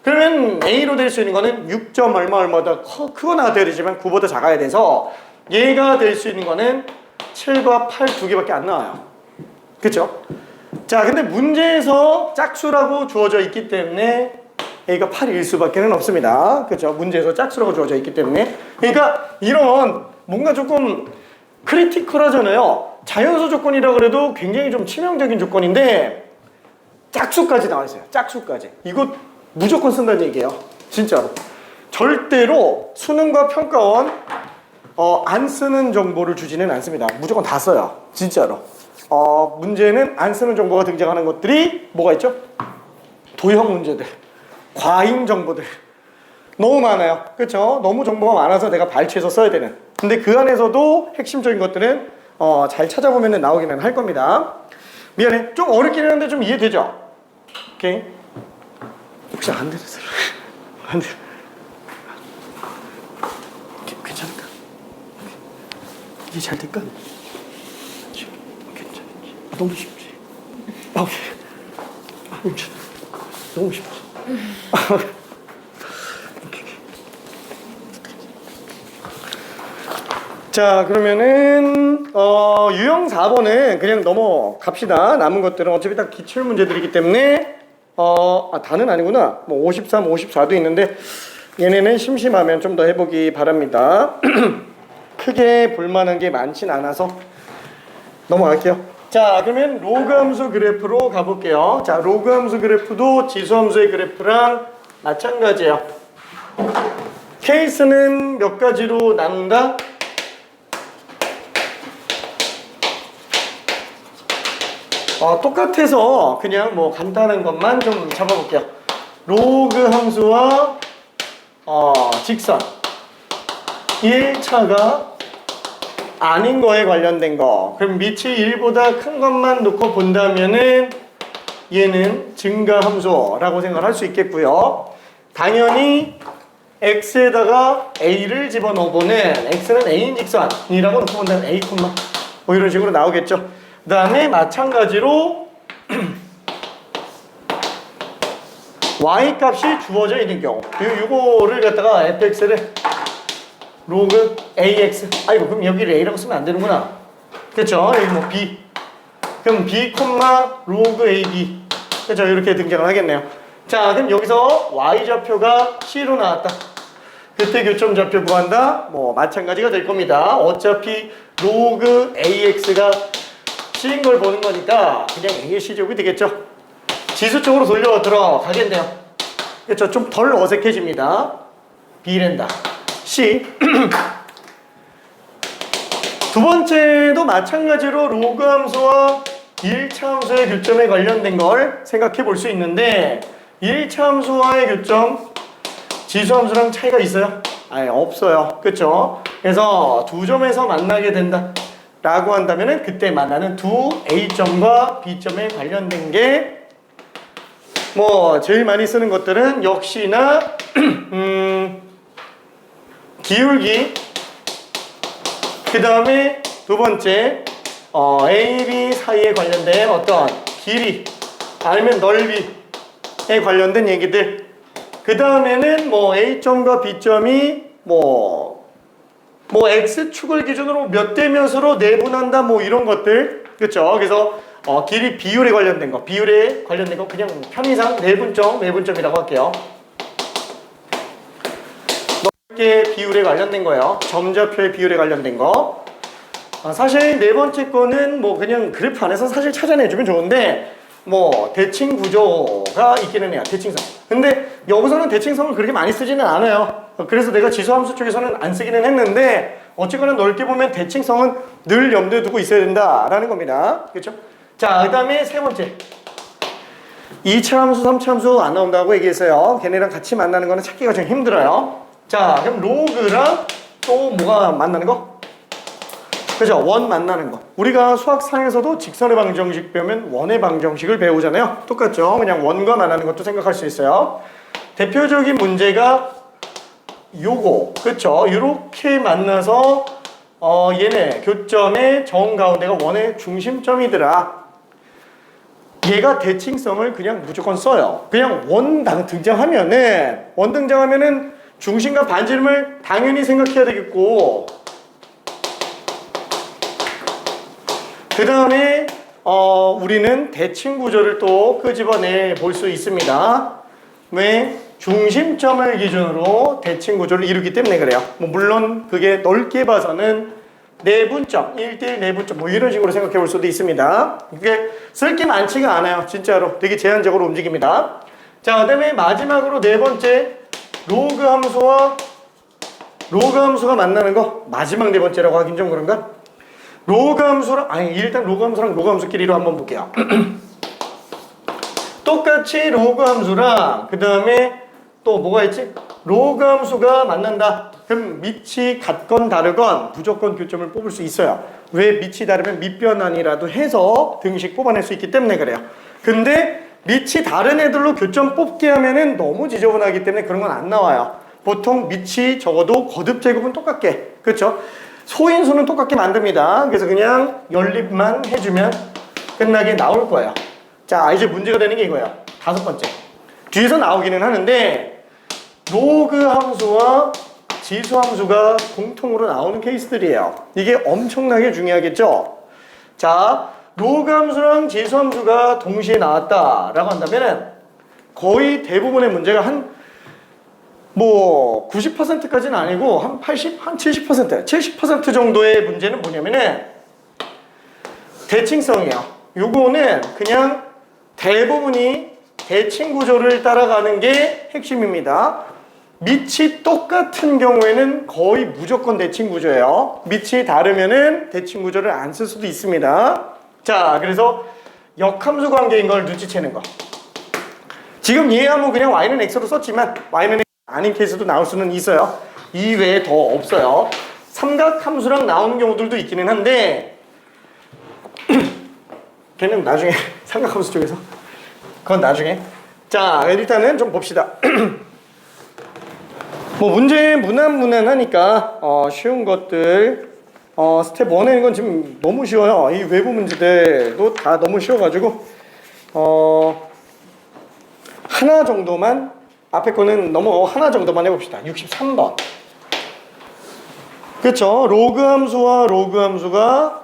그러면 A로 될 수 있는 거는 6. 얼마보다 크거나 돼야 되지만 9보다 작아야 돼서 얘가 될 수 있는 거는 7과 8 두 개밖에 안 나와요. 그렇죠? 자, 근데 문제에서 짝수라고 주어져 있기 때문에 A가 8일 수밖에 없습니다. 그렇죠? 문제에서 짝수라고 주어져 있기 때문에. 그러니까 이런 뭔가 조금 크리티컬하잖아요. 자연수 조건이라 그래도 굉장히 좀 치명적인 조건인데 짝수까지 나와 있어요. 짝수까지. 이거 무조건 쓴다는 얘기예요. 진짜로. 절대로 수능과 평가원 안 쓰는 정보를 주지는 않습니다. 무조건 다 써요. 진짜로. 문제는 안 쓰는 정보가 등장하는 것들이 뭐가 있죠? 도형 문제들, 과잉 정보들 너무 많아요. 그렇죠? 너무 정보가 많아서 내가 발췌해서 써야 되는. 근데 그 안에서도 핵심적인 것들은 잘 찾아보면 나오기는 할 겁니다. 미안해. 좀 어렵긴 했는데 좀 이해되죠? 오케이. 혹시 안 되겠어요? 안 돼. 괜찮을까? 이게 잘 될까? 괜찮지. 너무 쉽지. 괜찮아. 너무 쉽지. 자, 그러면은 유형 4번은 그냥 넘어갑시다. 남은 것들은 어차피 다 기출 문제들이기 때문에 다는 아니구나. 뭐 53, 54도 있는데 얘네는 심심하면 좀 더 해보기 바랍니다. 크게 볼만한 게 많진 않아서 넘어갈게요. 자, 그러면 로그 함수 그래프로 가볼게요. 자, 로그 함수 그래프도 지수 함수의 그래프랑 마찬가지예요. 케이스는 몇 가지로 나눈다? 똑같아서 그냥 뭐 간단한 것만 좀 잡아볼게요. 로그 함수와 직선 1차가 아닌 거에 관련된 거. 그럼 밑이 1보다 큰 것만 놓고 본다면은 얘는 증가 함수라고 생각할 수 있겠고요. 당연히 x에다가 a를 집어넣어보는 x는 a인 직선이라고 놓고 본다면 a, 뭐 이런 식으로 나오겠죠. 그 다음에 마찬가지로 y 값이 주어져 있는 경우 요거를 갖다가 fx를 로그 ax 그럼 여기를 a라고 쓰면 안 되는구나. 그렇죠? 여기 뭐 b 그럼 b, 로그 ab 그렇죠? 이렇게 등장을 하겠네요. 자, 그럼 여기서 y좌표가 c로 나왔다. 그때 교점 좌표 구한다. 뭐 마찬가지가 될 겁니다. 어차피 로그 ax가 c인 걸 보는 거니까 그냥 a의 c제곱이 되겠죠. 지수 쪽으로 돌려 들어가겠네요. 그렇죠? 좀 덜 어색해집니다. b랜다 c. 두 번째도 마찬가지로 로그 함수와 1차 함수의 교점에 관련된 걸 생각해 볼 수 있는데 1차 함수와의 교점 지수 함수랑 차이가 있어요? 없어요. 그렇죠? 그래서 두 점에서 만나게 된다 라고 한다면 그때 만나는 두 A점과 B점에 관련된 게 뭐 제일 많이 쓰는 것들은 역시나 기울기, 그 다음에 두 번째 A, B 사이에 관련된 어떤 길이 아니면 넓이에 관련된 얘기들. 그 다음에는 뭐 A점과 B점이 뭐 뭐 x축을 기준으로 몇 대 몇으로 내분한다 뭐 이런 것들 그렇죠. 그래서 길이 비율에 관련된 거 비율에 관련된 거 그냥 편의상 내분점 외분점이라고 할게요. 넓게 비율에 관련된 거예요. 점좌표의 비율에 관련된 거. 사실 네 번째 거는 뭐 그냥 그래프 안에서 사실 찾아내주면 좋은데 뭐 대칭 구조가 있기는 해요. 대칭성. 근데 여기서는 대칭성을 그렇게 많이 쓰지는 않아요. 그래서 내가 지수함수 쪽에서는 안 쓰기는 했는데 어쨌거나 넓게 보면 대칭성은 늘 염두에 두고 있어야 된다라는 겁니다. 그렇죠? 자, 그 다음에 세 번째 2차 함수, 3차 함수 안 나온다고 얘기했어요. 걔네랑 같이 만나는 거는 찾기가 좀 힘들어요. 자, 그럼 로그랑 또 뭐가 만나는 거? 그죠? 원 만나는 거. 우리가 수학상에서도 직선의 방정식 배우면 원의 방정식을 배우잖아요. 똑같죠? 그냥 원과 만나는 것도 생각할 수 있어요. 대표적인 문제가 요거. 그쵸? 요렇게 만나서 얘네 교점의 정 가운데가 원의 중심점이더라. 얘가 대칭성을 그냥 무조건 써요. 그냥 원 등장하면은 중심과 반지름을 당연히 생각해야 되겠고 그 다음에 우리는 대칭 구조를 또 끄집어내 볼 수 있습니다. 왜? 중심점을 기준으로 대칭 구조를 이루기 때문에 그래요. 뭐 물론 그게 넓게 봐서는 내분점, 1대1 내분점 뭐 이런 식으로 생각해 볼 수도 있습니다. 이게 쓸 게 많지가 않아요. 진짜로 되게 제한적으로 움직입니다. 자, 그 다음에 마지막으로 네 번째 로그 함수가 만나는 거 마지막 네 번째라고 하긴 좀 그런가? 로그 함수랑 일단 로그 함수랑 로그 함수끼리로 한번 볼게요. 똑같이 로그 함수랑 그 다음에 또 뭐가 있지? 로그 함수가 만난다. 그럼 밑이 같건 다르건 무조건 교점을 뽑을 수 있어요. 왜? 밑이 다르면 밑변환이라도 해서 등식 뽑아낼 수 있기 때문에 그래요. 근데 밑이 다른 애들로 교점 뽑게 하면은 너무 지저분하기 때문에 그런 건 안 나와요. 보통 밑이 적어도 거듭 제곱은 똑같게, 그렇죠? 소인수는 똑같게 만듭니다. 그래서 그냥 연립만 해주면 끝나게 나올 거예요. 자, 이제 문제가 되는 게 이거예요. 다섯 번째. 뒤에서 나오기는 하는데 로그 함수와 지수 함수가 공통으로 나오는 케이스들이에요. 이게 엄청나게 중요하겠죠? 자, 로그 함수랑 지수 함수가 동시에 나왔다라고 한다면은 거의 대부분의 문제가 한 90%까지는 아니고 한 80, 한 70% 정도의 문제는 뭐냐면은 대칭성이에요. 요거는 그냥 대부분이 대칭 구조를 따라가는 게 핵심입니다. 밑이 똑같은 경우에는 거의 무조건 대칭 구조예요. 밑이 다르면은 대칭 구조를 안 쓸 수도 있습니다. 자, 그래서 역함수 관계인 걸 눈치채는 거. 지금 이해하면 그냥 y는 x로 썼지만 y는 아닌 케이스도 나올 수는 있어요. 이 외에 더 없어요. 삼각함수랑 나오는 경우들도 있기는 한데 걔는 나중에 삼각함수 쪽에서 그건 나중에. 자, 일단은 좀 봅시다. 뭐 문제 무난하니까 쉬운 것들 스텝 1에 이건 지금 너무 쉬워요. 이 외부 문제들도 다 너무 쉬워가지고 하나 정도만 앞에 거는 너무 하나 정도만 해봅시다. 63번. 그렇죠. 로그 함수와 로그 함수가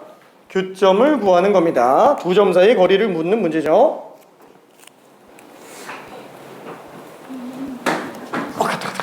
교점을 구하는 겁니다. 두 점 사이의 거리를 묻는 문제죠. 갔다.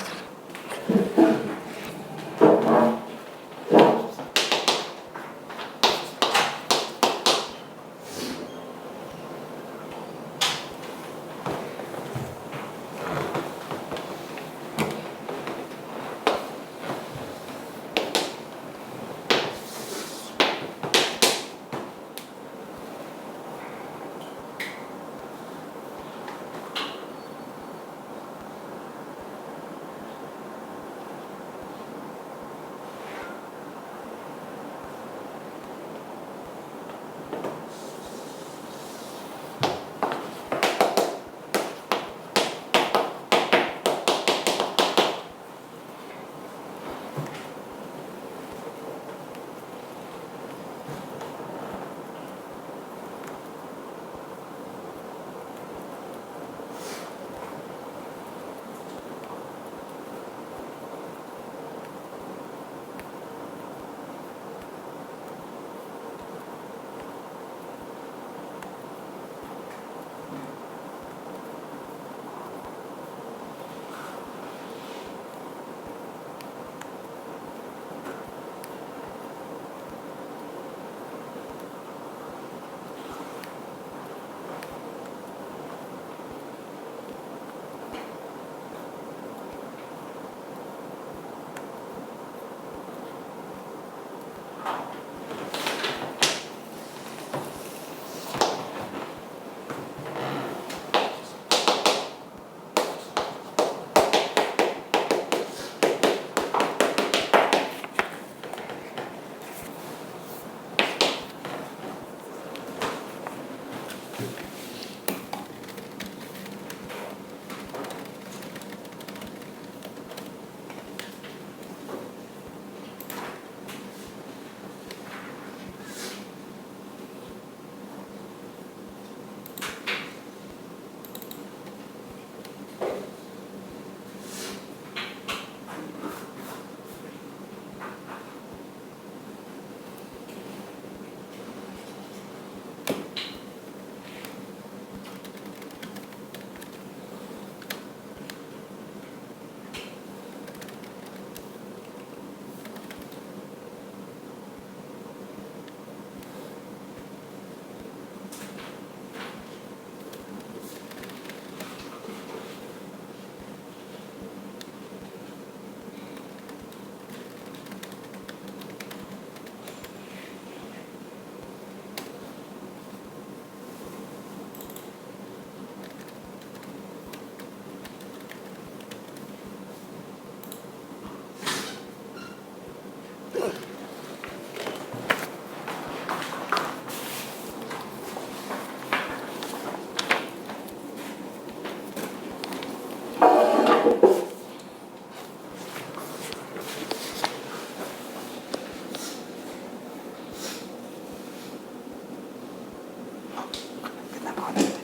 끝나고 하는데.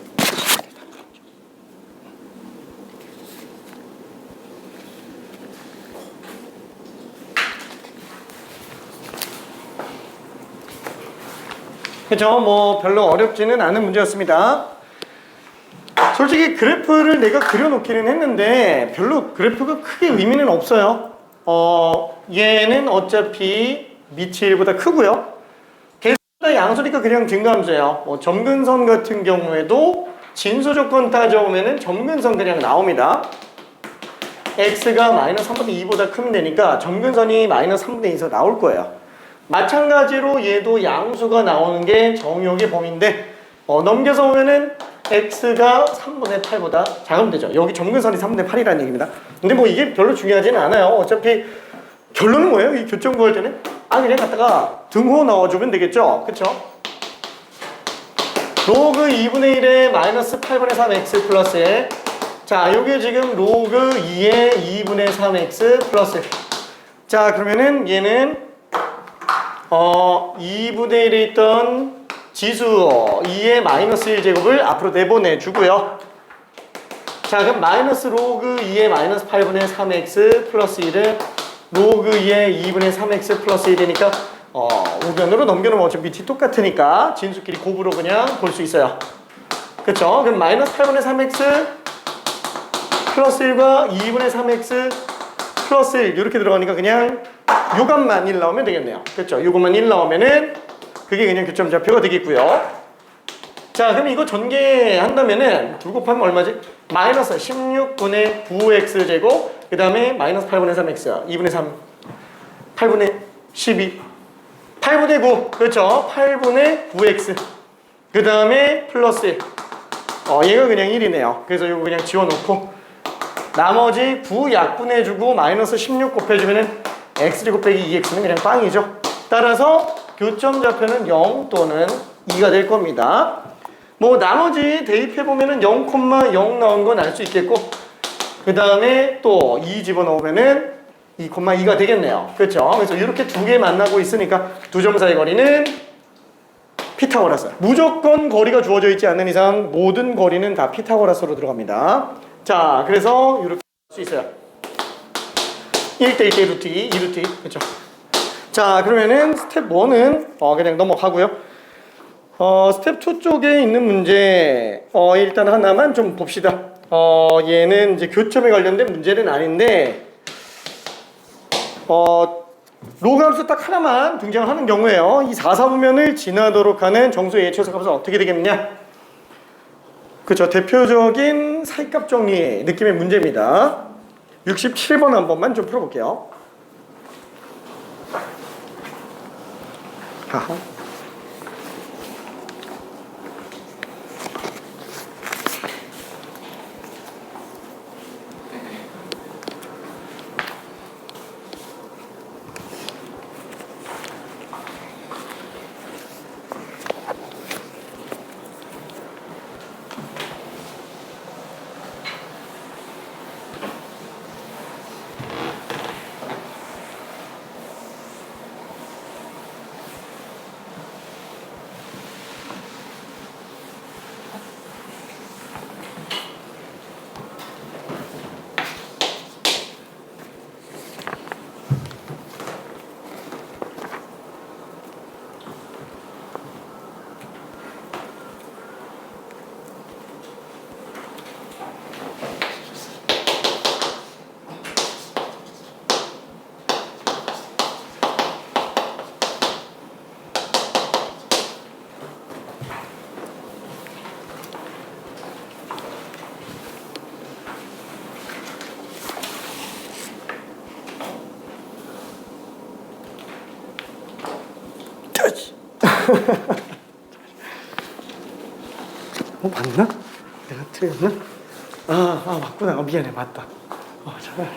그죠? 뭐 별로 어렵지는 않은 문제였습니다. 솔직히 그래프를 내가 그려놓기는 했는데 별로 그래프가 크게 의미는 없어요. 얘는 어차피 밑이 1보다 크고요. 계속보다 양수니까 그냥 증가함수예요. 점근선 같은 경우에도 진수 조건 따져오면은 점근선 그냥 나옵니다. x가 마이너스 3분의 2보다 크면 되니까 점근선이 마이너스 3분의 2에서 나올 거예요. 마찬가지로 얘도 양수가 나오는 게 정의역의 범위인데 넘겨서 보면은 x가 3분의 8보다 작으면 되죠. 여기 점근선이 3분의 8이라는 얘기입니다. 근데 뭐 이게 별로 중요하지는 않아요. 어차피 결론은 뭐예요? 이 교점 구할 때는 그냥 갖다가 등호 넣어주면 되겠죠. 그쵸? 로그 2분의 1에 마이너스 8분의 3x 플러스 1. 자, 요게 지금 로그 2에 2분의 3x 플러스 1. 자, 그러면은 얘는 2분의 1에 있던 지수 2의 마이너스 1제곱을 앞으로 내보내주고요. 자, 그럼 마이너스 로그 2의 마이너스 8분의 3x 플러스 1은 로그 2의 2분의 3x 플러스 1이니까 우변으로 넘겨놓으면 어차피 밑이 똑같으니까 진수끼리 곱으로 그냥 볼 수 있어요. 그쵸? 그럼 마이너스 8분의 3x 플러스 1과 2분의 3x 플러스 1 이렇게 들어가니까 그냥 요값만 1 나오면 되겠네요. 그렇죠? 요것만 1 나오면은 그게 그냥 교점좌표가 되겠고요. 자, 그럼 이거 전개한다면은 2 곱하면 얼마지? 마이너스 16분의 9x 제곱 그 다음에 마이너스 8분의 3x 2분의 3 8분의 12 8분의 9 그렇죠? 8분의 9x 그 다음에 플러스 1 얘가 그냥 1이네요. 그래서 이거 그냥 지워놓고 나머지 9 약분해주고 마이너스 16 곱해주면은 x 곱빼기 2x는 그냥 빵이죠. 따라서 교점좌표는 0 또는 2가 될 겁니다. 뭐 나머지 대입해보면은 0,0 나온 건 알 수 있겠고 그 다음에 또 2 집어넣으면은 2,2가 되겠네요. 그렇죠? 그래서 이렇게 두 개 만나고 있으니까 두 점 사이 거리는 피타고라스. 무조건 거리가 주어져 있지 않는 이상 모든 거리는 다 피타고라스로 들어갑니다. 자, 그래서 이렇게 할 수 있어요. 1대 1대 루트 2, 2루트 2. 그렇죠? 자, 그러면은 스텝 1은 그냥 넘어가고요. 스텝 2 쪽에 있는 문제 일단 하나만 좀 봅시다. 얘는 이제 교점에 관련된 문제는 아닌데 로그 함수 딱 하나만 등장하는 경우에요. 이 4사분면을 지나도록 하는 정수의 최소값은 어떻게 되겠느냐? 그렇죠. 대표적인 사이값 정리 느낌의 문제입니다. 67번 한 번만 좀 풀어볼게요. 하하. 맞나? 내가 틀렸나? 맞구나. 미안해, 맞다. 차라리.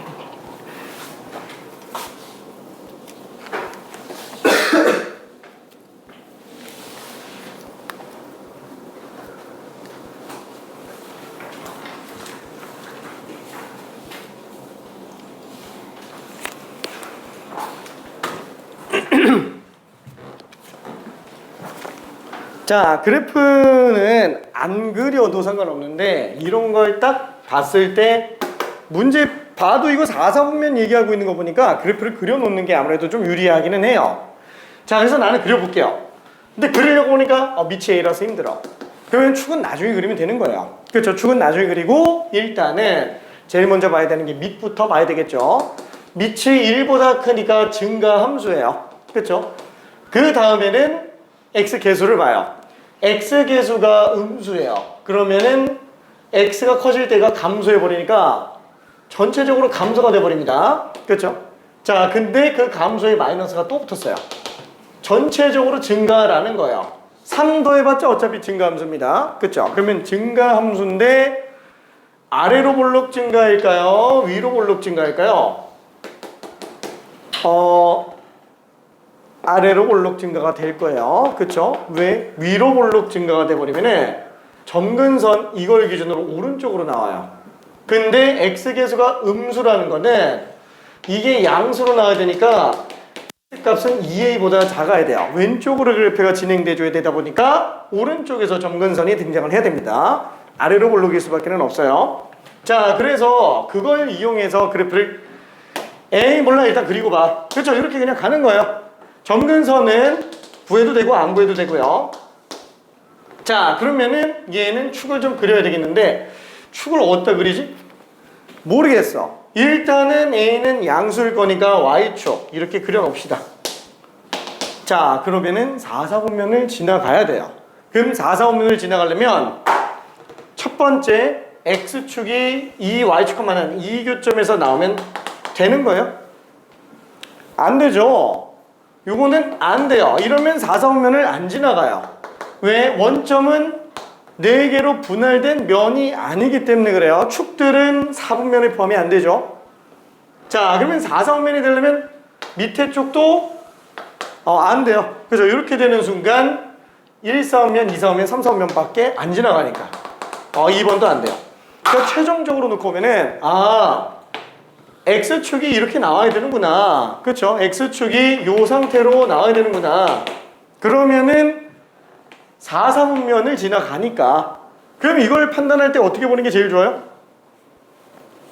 자, 그래프는 안 그려도 상관없는데 이런 걸 딱 봤을 때 문제 봐도 이거 4사분면 얘기하고 있는 거 보니까 그래프를 그려놓는 게 아무래도 좀 유리하기는 해요. 자, 그래서 나는 그려볼게요. 근데 그리려고 보니까 밑이 A라서 힘들어. 그러면 축은 나중에 그리면 되는 거예요. 그렇죠? 축은 나중에 그리고 일단은 제일 먼저 봐야 되는 게 밑부터 봐야 되겠죠. 밑이 1보다 크니까 증가 함수예요. 그렇죠? 그 다음에는 x 계수를 봐요. x 계수가 음수예요. 그러면은 x가 커질 때가 감소해 버리니까 전체적으로 감소가 돼 버립니다. 그렇죠? 자, 근데 그 감소에 마이너스가 또 붙었어요. 전체적으로 증가라는 거예요. 3 더해봤자 어차피 증가함수입니다. 그렇죠? 그러면 증가함수인데 아래로 볼록 증가일까요? 위로 볼록 증가일까요? 아래로 볼록 증가가 될 거예요. 그쵸? 왜? 위로 볼록 증가가 돼버리면은 점근선 이걸 기준으로 오른쪽으로 나와요. 근데 x계수가 음수라는 거는 이게 양수로 나와야 되니까 값은 2a보다 작아야 돼요. 왼쪽으로 그래프가 진행돼줘야 되다 보니까 오른쪽에서 점근선이 등장을 해야 됩니다. 아래로 볼록일 수밖에 없어요. 자, 그래서 그걸 이용해서 그래프를 에이 몰라 일단 그리고 봐. 그렇죠? 이렇게 그냥 가는 거예요. 점근선은 구해도 되고 안 구해도 되고요. 자, 그러면은 얘는 축을 좀 그려야 되겠는데 축을 어디다 그리지? 모르겠어. 일단은 A는 양수일 거니까 Y축 이렇게 그려놓읍시다. 자, 그러면은 4사분면을 지나가야 돼요. 그럼 4사분면을 지나가려면 첫 번째 X축이 이 Y축만한 이 교점에서 나오면 되는 거예요? 안 되죠. 요거는 안 돼요. 이러면 4사분면을 안 지나가요. 왜? 원점은 4개로 분할된 면이 아니기 때문에 그래요. 축들은 4분면에 포함이 안 되죠. 자, 그러면 4사분면이 되려면 밑에 쪽도 안 돼요. 그죠? 이렇게 되는 순간 1사분면, 2사분면, 3사분면밖에 안 지나가니까 2번도 안 돼요. 그러니까 최종적으로 놓고 보면은 X축이 이렇게 나와야 되는구나. 그쵸? X축이 요 상태로 나와야 되는구나. 그러면은 4사분면을 지나가니까 그럼 이걸 판단할 때 어떻게 보는 게 제일 좋아요?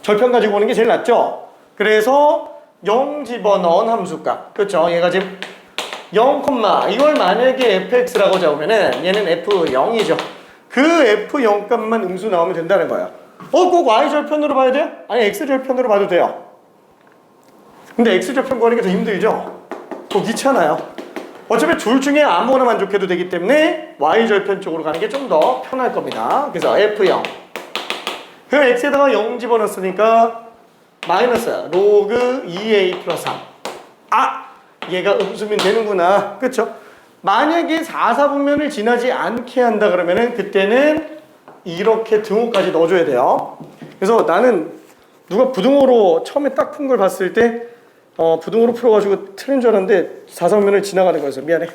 절편 가지고 보는 게 제일 낫죠? 그래서 0 집어넣은 함수값. 그쵸? 얘가 지금 0, 이걸 만약에 fx라고 잡으면은 얘는 f0이죠. 그 f0 값만 음수 나오면 된다는 거예요. 꼭 y절편으로 봐야 돼요? 아니 x절편으로 봐도 돼요. 근데 x절편 구하는 게 더 힘들죠? 귀찮아요. 어차피 둘 중에 아무거나 만족해도 되기 때문에 y절편 쪽으로 가는 게 좀 더 편할 겁니다. 그래서 f0 그럼 x에다가 0 집어넣었으니까 마이너스 로그 2a 플러스 3 얘가 음수면 되는구나. 그쵸? 만약에 4사분면을 지나지 않게 한다 그러면은 그때는 이렇게 등호까지 넣어줘야 돼요. 그래서 나는 누가 부등호로 처음에 딱 푼 걸 봤을 때 부등호로 풀어가지고 틀린 줄 알았는데 4사분면을 지나가는 거였어. 미안해.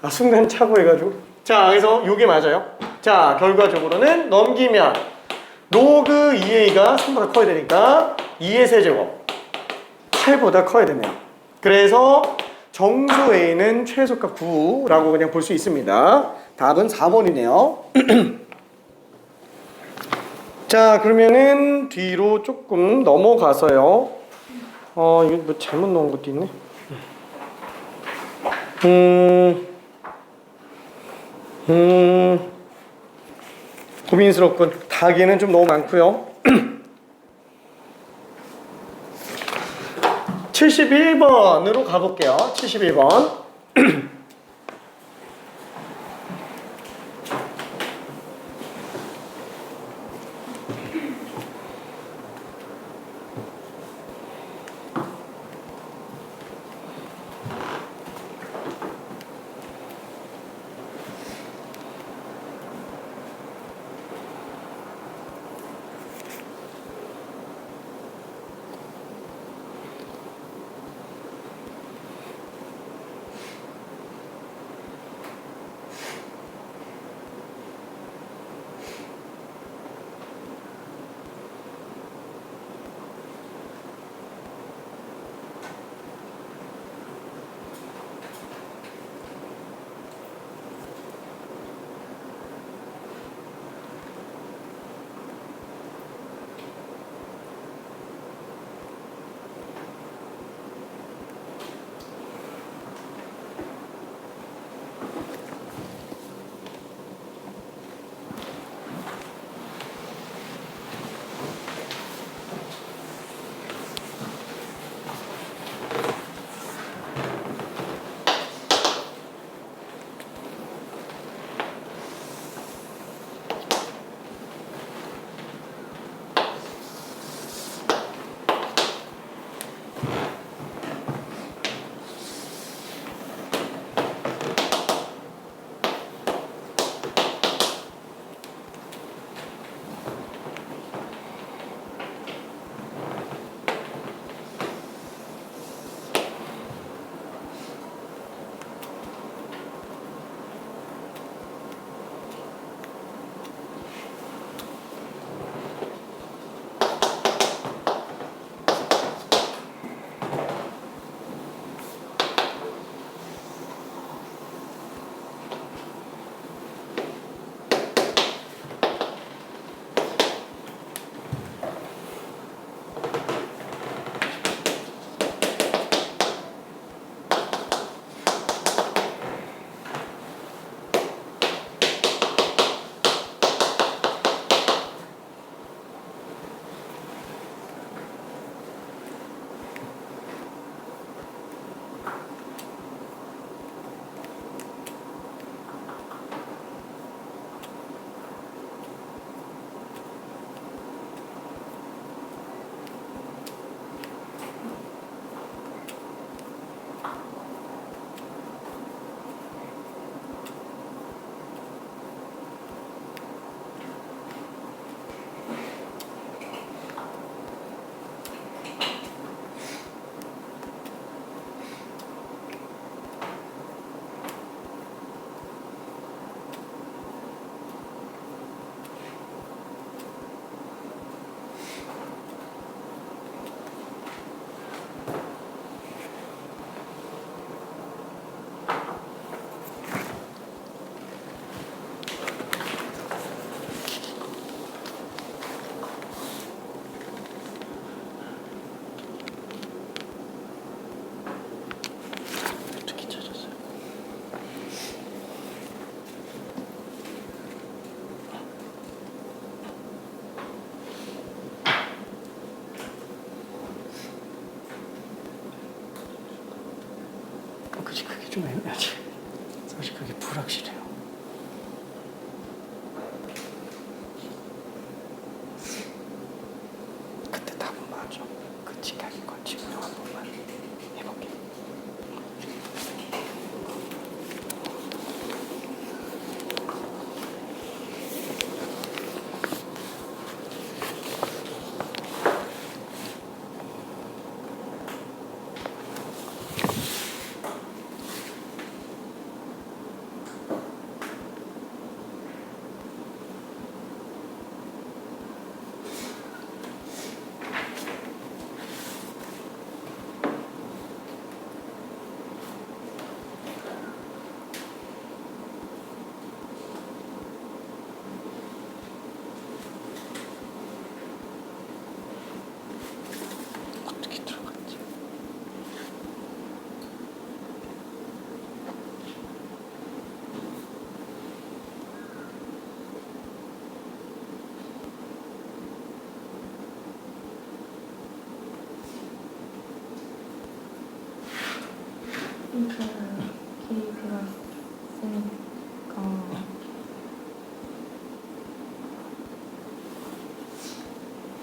순간 착오해가지고. 자, 그래서 요게 맞아요. 자, 결과적으로는 넘기면 로그 2a가 3보다 커야 되니까 2의 세제곱 8보다 커야 되네요. 그래서 정수 a는 최소값 9라고 그냥 볼 수 있습니다. 답은 4번이네요. 자, 그러면은 뒤로 조금 넘어가서요. 이거 뭐 잘못 넣은 것도 있네. 고민스럽군. 다기는 좀 너무 많고요. 71번으로 가볼게요. 71번. 그치, 그게 좀 애매하지. 사실 그게 불확실해요. 그때 답은 맞아. 그 직각인 걸 증명 한 번만 해볼게.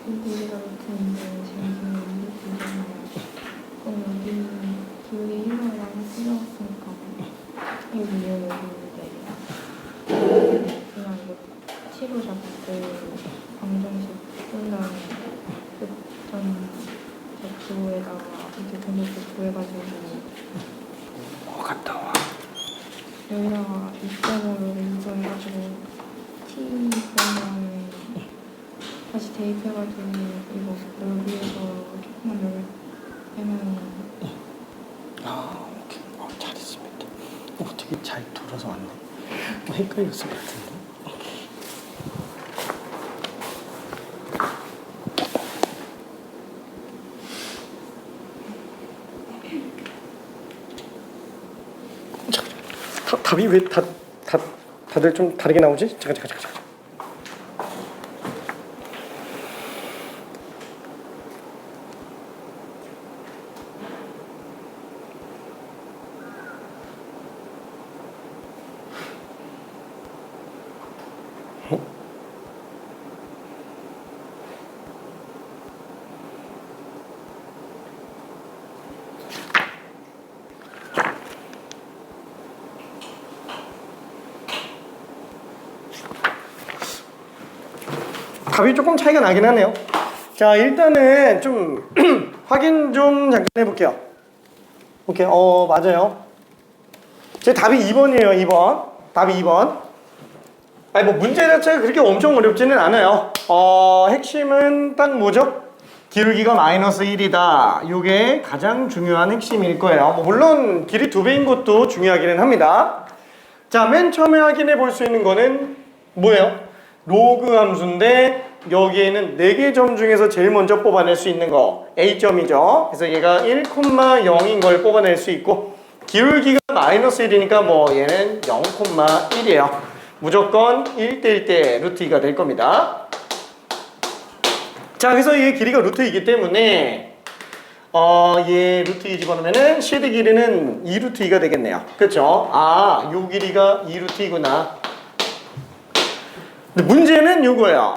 길이가 루트인데 지금 루트잖아요. 그럼 여기는 기울기 힘을 많이 실어왔으니까 여기 여기인데 그냥 이거 T로 잡고 방정식 쓴 다음에 끝점 접수에다가 이렇게 등록을 구해가지고 갔다 와. 여기다가 2.5로 이거 해가지고 T 뺀 다음에 다시 대입해가지고 이거 넓이에서 조금만 넓이 빼면 오케이. 잘했습니다. 되게 잘 돌아서 왔네. 헷갈렸을 것 같은데. 답이 왜 다들 좀 다르게 나오지? 잠깐. 답이 조금 차이가 나긴 하네요. 자, 일단은 좀 확인 좀 잠깐 해볼게요. 오케이, 맞아요. 제 답이 2번이에요, 2번. 답이 2번. 아니, 뭐 문제 자체가 그렇게 엄청 어렵지는 않아요. 핵심은 딱 뭐죠? 기울기가 마이너스 1이다. 이게 가장 중요한 핵심일 거예요. 뭐 물론 길이 2배인 것도 중요하기는 합니다. 자, 맨 처음에 확인해 볼 수 있는 거는 뭐예요? 로그 함수인데 여기에는 4개 점 중에서 제일 먼저 뽑아낼 수 있는 거 A점이죠. 그래서 얘가 1,0인 걸 뽑아낼 수 있고 기울기가 마이너스 1이니까 뭐 얘는 0,1이에요. 무조건 1대1 대 루트 2가 될 겁니다. 자, 그래서 얘 길이가 루트 2이기 때문에 얘 루트 2 집어넣으면은 CD 길이는 2루트 2가 되겠네요. 그렇죠? 요 길이가 2루트 2구나. 근데 문제는 이거예요.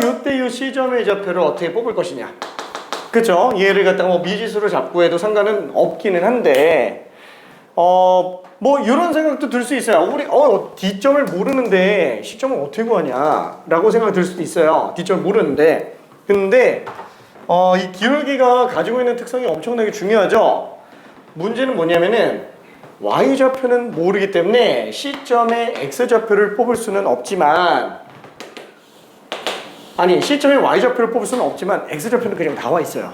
요때 요 시점의 좌표를 어떻게 뽑을 것이냐. 그쵸? 얘를 갖다가 뭐 미지수로 잡고 해도 상관은 없기는 한데, 뭐, 이런 생각도 들 수 있어요. 우리, D점을 모르는데, C점을 어떻게 구하냐. 라고 생각이 들 수도 있어요. D점을 모르는데. 근데, 이 기울기가 가지고 있는 특성이 엄청나게 중요하죠? 문제는 뭐냐면은, Y좌표는 모르기 때문에 C점의 X좌표를 뽑을 수는 없지만, C점의 Y좌표를 뽑을 수는 없지만 X좌표는 그냥 나와 있어요.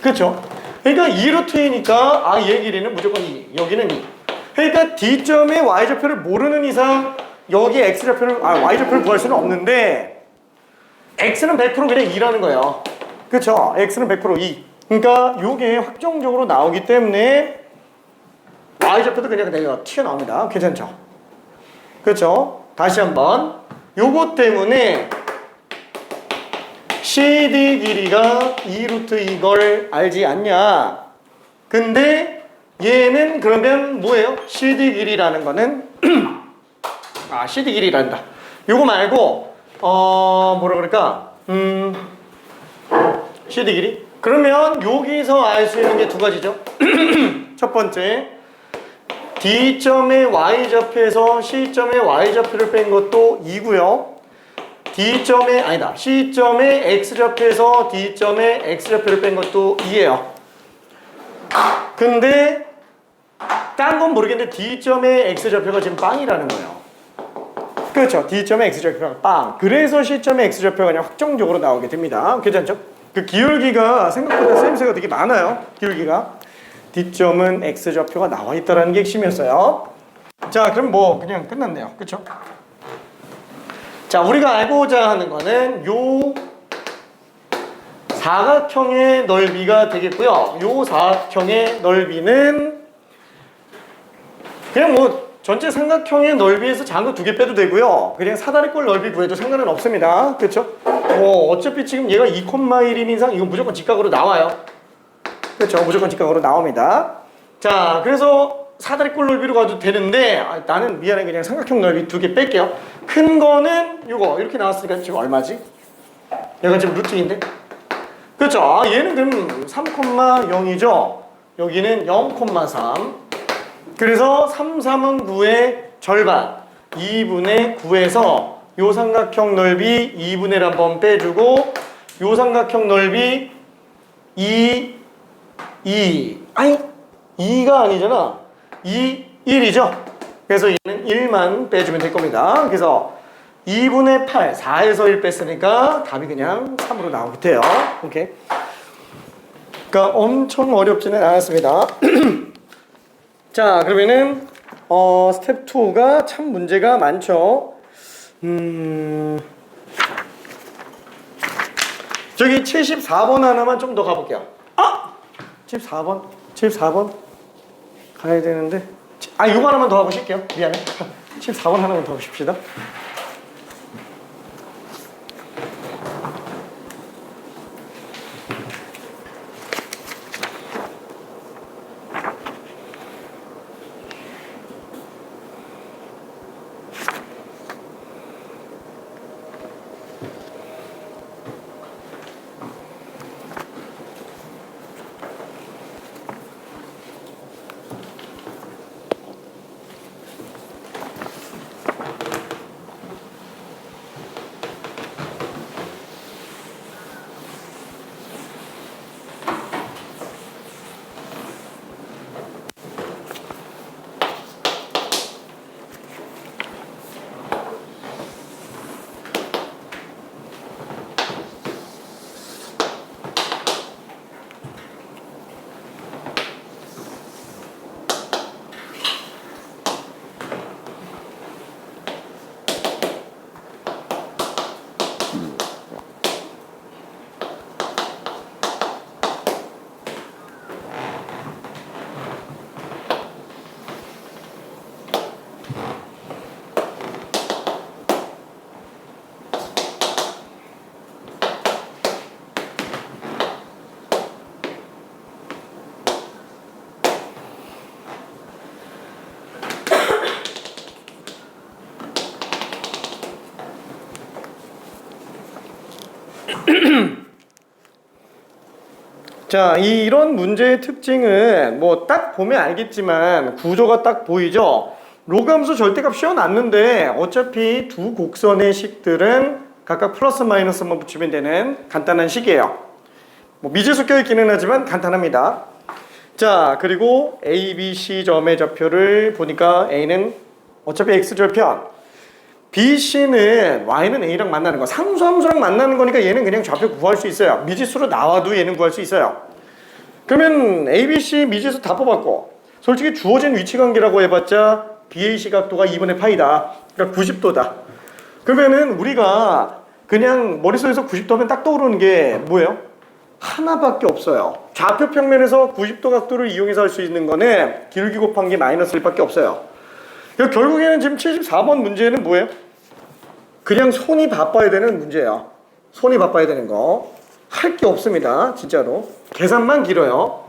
그렇죠? 그러니까 2루트이니까 얘 길이는 무조건 2, 여기는 2. 그러니까 D점의 Y좌표를 모르는 이상 여기 X좌표를, Y좌표를 구할 수는 없는데 X는 100% 그냥 2라는 거예요. 그렇죠? X는 100% 2. 그러니까 이게 확정적으로 나오기 때문에 Y좌표도 그냥 내가 튀어나옵니다. 괜찮죠? 그렇죠? 다시 한번 요거 때문에 CD 길이가 2루트 이걸 알지 않냐. 근데 얘는 그러면 뭐예요? CD 길이라는 거는 CD 길이란다. 요거 말고 뭐라 그럴까? CD 길이? 그러면 여기서 알 수 있는 게 두 가지죠. 첫 번째, D점의 Y좌표에서 C점의 Y좌표를 뺀 것도 2고요. C점의 X좌표에서 D점의 X좌표를 뺀 것도 2예요. 근데 딴 건 모르겠는데 D점의 X좌표가 지금 빵이라는 거예요. 그렇죠. D점의 X좌표가 빵. 그래서 C점의 X좌표가 그냥 확정적으로 나오게 됩니다. 괜찮죠? 그 기울기가 생각보다 쓰임새가 되게 많아요. 기울기가. D점은 X좌표가 나와 있다는 게 핵심이었어요. 자, 그럼 뭐 그냥 끝났네요. 그렇죠? 자, 우리가 알고자 하는 거는 요 사각형의 넓이가 되겠고요. 요 사각형의 넓이는 그냥 뭐 전체 삼각형의 넓이에서 작은 거 2개 빼도 되고요. 그냥 사다리꼴 넓이 구해도 상관은 없습니다. 그렇죠? 어차피 지금 얘가 2,1인 이상 이건 무조건 직각으로 나와요. 그렇죠? 무조건 직각으로 나옵니다. 자, 그래서 사다리꼴 넓이로 가도 되는데 나는 미안해 그냥 삼각형 넓이 2개 뺄게요. 큰 거는 요거 이렇게 나왔으니까 지금 얼마지? 얘가 지금 루트인데? 그렇죠. 얘는 그럼 3,0이죠. 여기는 0,3. 그래서 3, 3은 9의 절반 2분의 9에서 요 삼각형 넓이 2분의 1 한번 빼주고 요 삼각형 넓이 2 아니 2가 아니잖아. 2, 1이죠. 그래서 얘는 1만 빼주면 될 겁니다. 그래서 2분의 8, 4에서 1 뺐으니까 답이 그냥 3으로 나오겠대요. 오케이. 그러니까 엄청 어렵지는 않았습니다. 자, 그러면은 스텝 2가 참 문제가 많죠. 저기 74번 하나만 좀 더 가볼게요. 74번 가야 되는데 이거 하나만 더 하실게요. 미안해. 74번 하나만 더 보십시다. 자, 이런 문제의 특징은 뭐 딱 보면 알겠지만 구조가 딱 보이죠? 로그함수 절대값 씌워놨는데 어차피 두 곡선의 식들은 각각 플러스 마이너스만 붙이면 되는 간단한 식이에요. 뭐 미지수 껴있기는 하지만 간단합니다. 자, 그리고 A, B, C 점의 좌표를 보니까 A는 어차피 X절편, B, C는 Y는 A랑 만나는 거, 상수함수랑 만나는 거니까 얘는 그냥 좌표 구할 수 있어요. 미지수로 나와도 얘는 구할 수 있어요. 그러면 A, B, C 미지수 다 뽑았고 솔직히 주어진 위치관계라고 해봤자 BAC 각도가 2분의 파이다. 그러니까 90도다. 그러면은 우리가 그냥 머릿속에서 90도면 딱 떠오르는 게 뭐예요? 하나밖에 없어요. 좌표 평면에서 90도 각도를 이용해서 할 수 있는 거는 기울기 곱한 게 마이너스 1밖에 없어요. 그러니까 결국에는 지금 74번 문제는 뭐예요? 그냥 손이 바빠야 되는 문제예요. 손이 바빠야 되는 거. 할 게 없습니다. 진짜로. 계산만 길어요.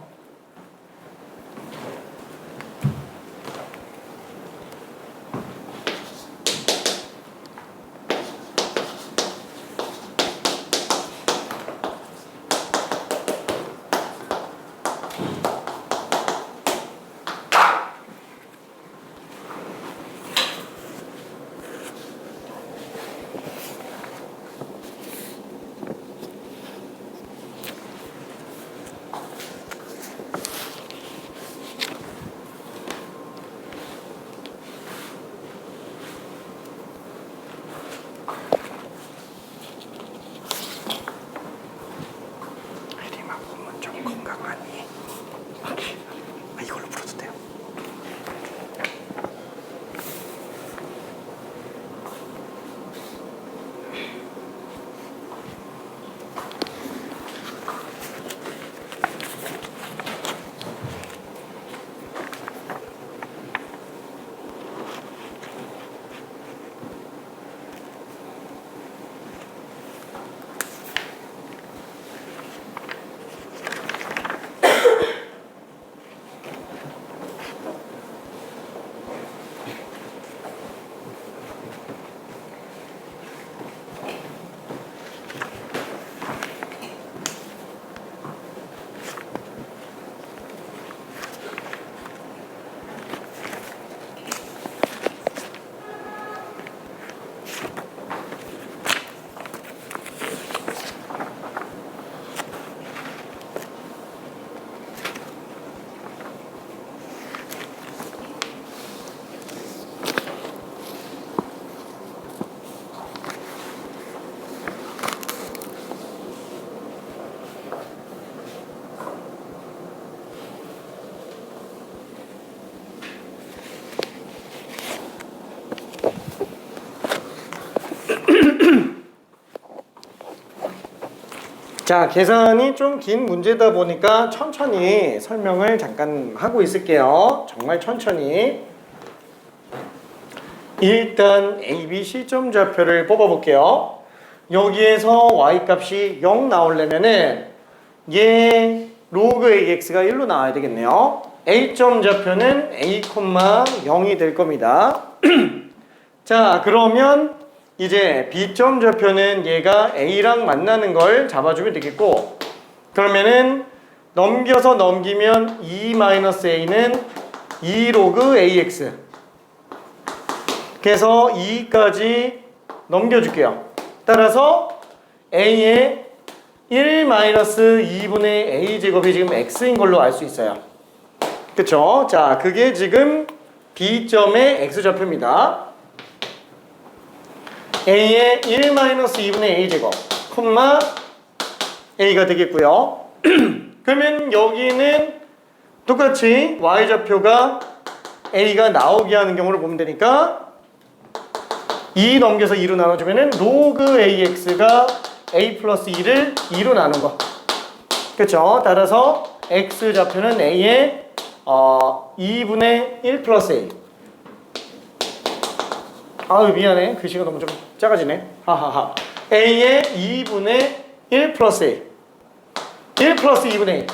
자, 계산이 좀 긴 문제다 보니까 천천히 설명을 잠깐 하고 있을게요. 정말 천천히. 일단 A, B, C점 좌표를 뽑아볼게요. 여기에서 Y 값이 0 나오려면은 얘 로그 AX가 1로 나와야 되겠네요. A점 좌표는 A, 0이 될 겁니다. 자, 그러면 이제 B점 좌표는 얘가 A랑 만나는 걸 잡아주면 되겠고, 그러면은 넘겨서 넘기면 2-A는 2 로그 AX. 그래서 2까지 넘겨줄게요. 따라서 A의 1-2분의 A제곱이 지금 X인 걸로 알 수 있어요. 그쵸? 자, 그게 지금 B점의 X좌표입니다. A의 1-2분의 A제곱, A가 되겠고요. 그러면 여기는 똑같이 Y좌표가 A가 나오게 하는 경우를 보면 되니까 2 넘겨서 2로 나눠주면은 로그 AX가 A 플러스 2를 2로 나눈 거. 그쵸? 따라서 X좌표는 A의 2분의 1 플러스 A. 아유, 미안해. 글씨가 너무 좀 작아지네. 하하하. A의 2분의 1 플러스 A. 1 플러스 2분의 A.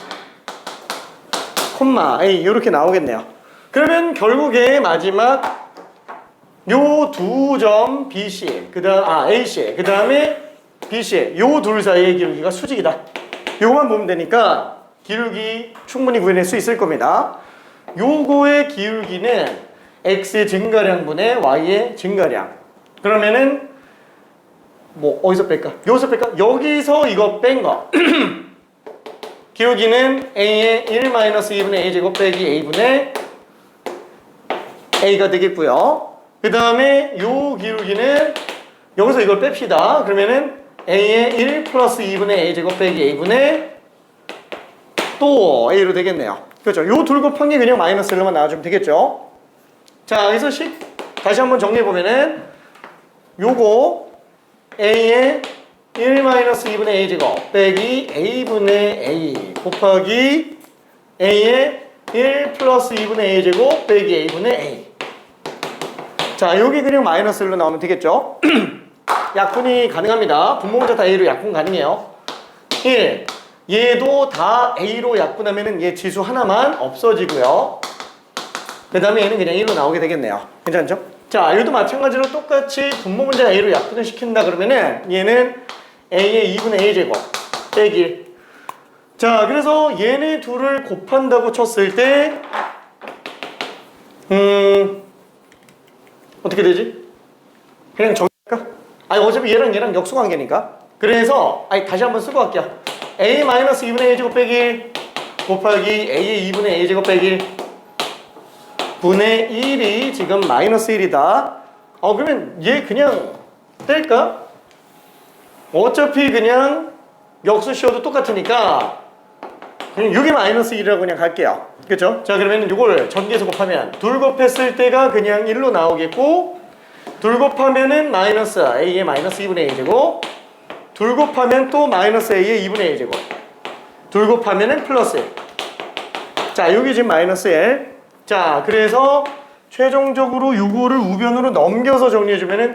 A. 이렇게 나오겠네요. 그러면 결국에 마지막 요 두 점 BC, AC, 그 다음에 BC, 요 둘 사이의 기울기가 수직이다. 요거만 보면 되니까 기울기 충분히 구해낼 수 있을 겁니다. 요거의 기울기는 X의 증가량분의 Y의 증가량. 그러면은 뭐 어디서 뺄까? 여기서 뺄까? 여기서 이거 뺀 거. 기울기는 A의 1-2분의 A제곱 빼기 A분의 A가 되겠고요. 그 다음에 요 기울기는 여기서 이걸 뺍시다. 그러면은 A의 1 플러스 2분의 A제곱 빼기 A분의 또 A로 되겠네요. 그렇죠. 요 둘 곱한 게 그냥 마이너스 1로만 나와주면 되겠죠. 자, 그래서 다시 한번 정리해보면은 요거 A의 1-2분의 A제곱 빼기 A분의 A 곱하기 A의 1 플러스 2분의 A제곱 빼기 A분의 A. 자, 여기 그냥 마이너스 1로 나오면 되겠죠. 약분이 가능합니다. 분모문자 다 A로 약분 가능해요. 1. 얘도 다 A로 약분하면은 얘 지수 하나만 없어지고요. 그 다음에 얘는 그냥 1로 나오게 되겠네요. 괜찮죠? 자, 얘도 마찬가지로 똑같이 분모문자 A로 약분을 시킨다 그러면은 얘는 A의 2분의 A제곱 빼기 1. 자, 그래서 얘네 둘을 곱한다고 쳤을 때 어떻게 되지? 그냥 정할까? 아니, 어차피 얘랑 역수관계니까. 그래서 다시 한번 쓰고 갈게요. A-2분의 A제곱 빼기 1 곱하기 A의 2분의 A제곱 빼기 1 분의 1이 지금 마이너스 1이다. 그러면 얘 그냥 뗄까? 어차피 그냥 역수 씌워도 똑같으니까 그냥 6이 마이너스 1이라고 그냥 갈게요. 그쵸? 자, 그러면 이걸 전개해서 곱하면 둘 곱했을 때가 그냥 1로 나오겠고, 둘 곱하면은 마이너스 A의 마이너스 2분의 A제곱, 둘 곱하면 또 마이너스 A의 2분의 A제곱, 둘 곱하면은 플러스 1. 자, 여기 지금 마이너스 1. 자, 그래서 최종적으로 요거를 우변으로 넘겨서 정리해주면은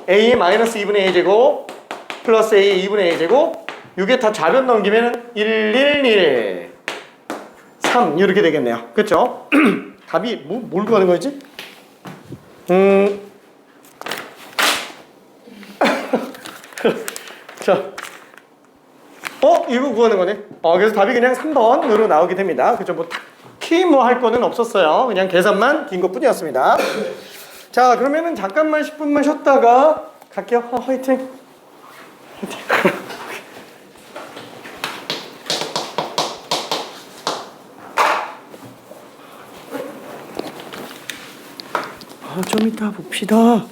A의 마이너스 2분의 A제곱 플러스 A의 2분의 A제곱, 요게 다 좌변 넘기면은 1, 1, 1, 3 이렇게 되겠네요. 그쵸? 답이 뭘 구하는 거지? 자, 이거 구하는 거네. 그래서 답이 그냥 3번으로 나오게 됩니다. 그죠? 뭐 딱히 뭐 할 거는 없었어요. 그냥 계산만 긴 것 뿐이었습니다. 자, 그러면은 잠깐만 10분만 쉬었다가 갈게요. 화이팅. 좀 이따 봅시다.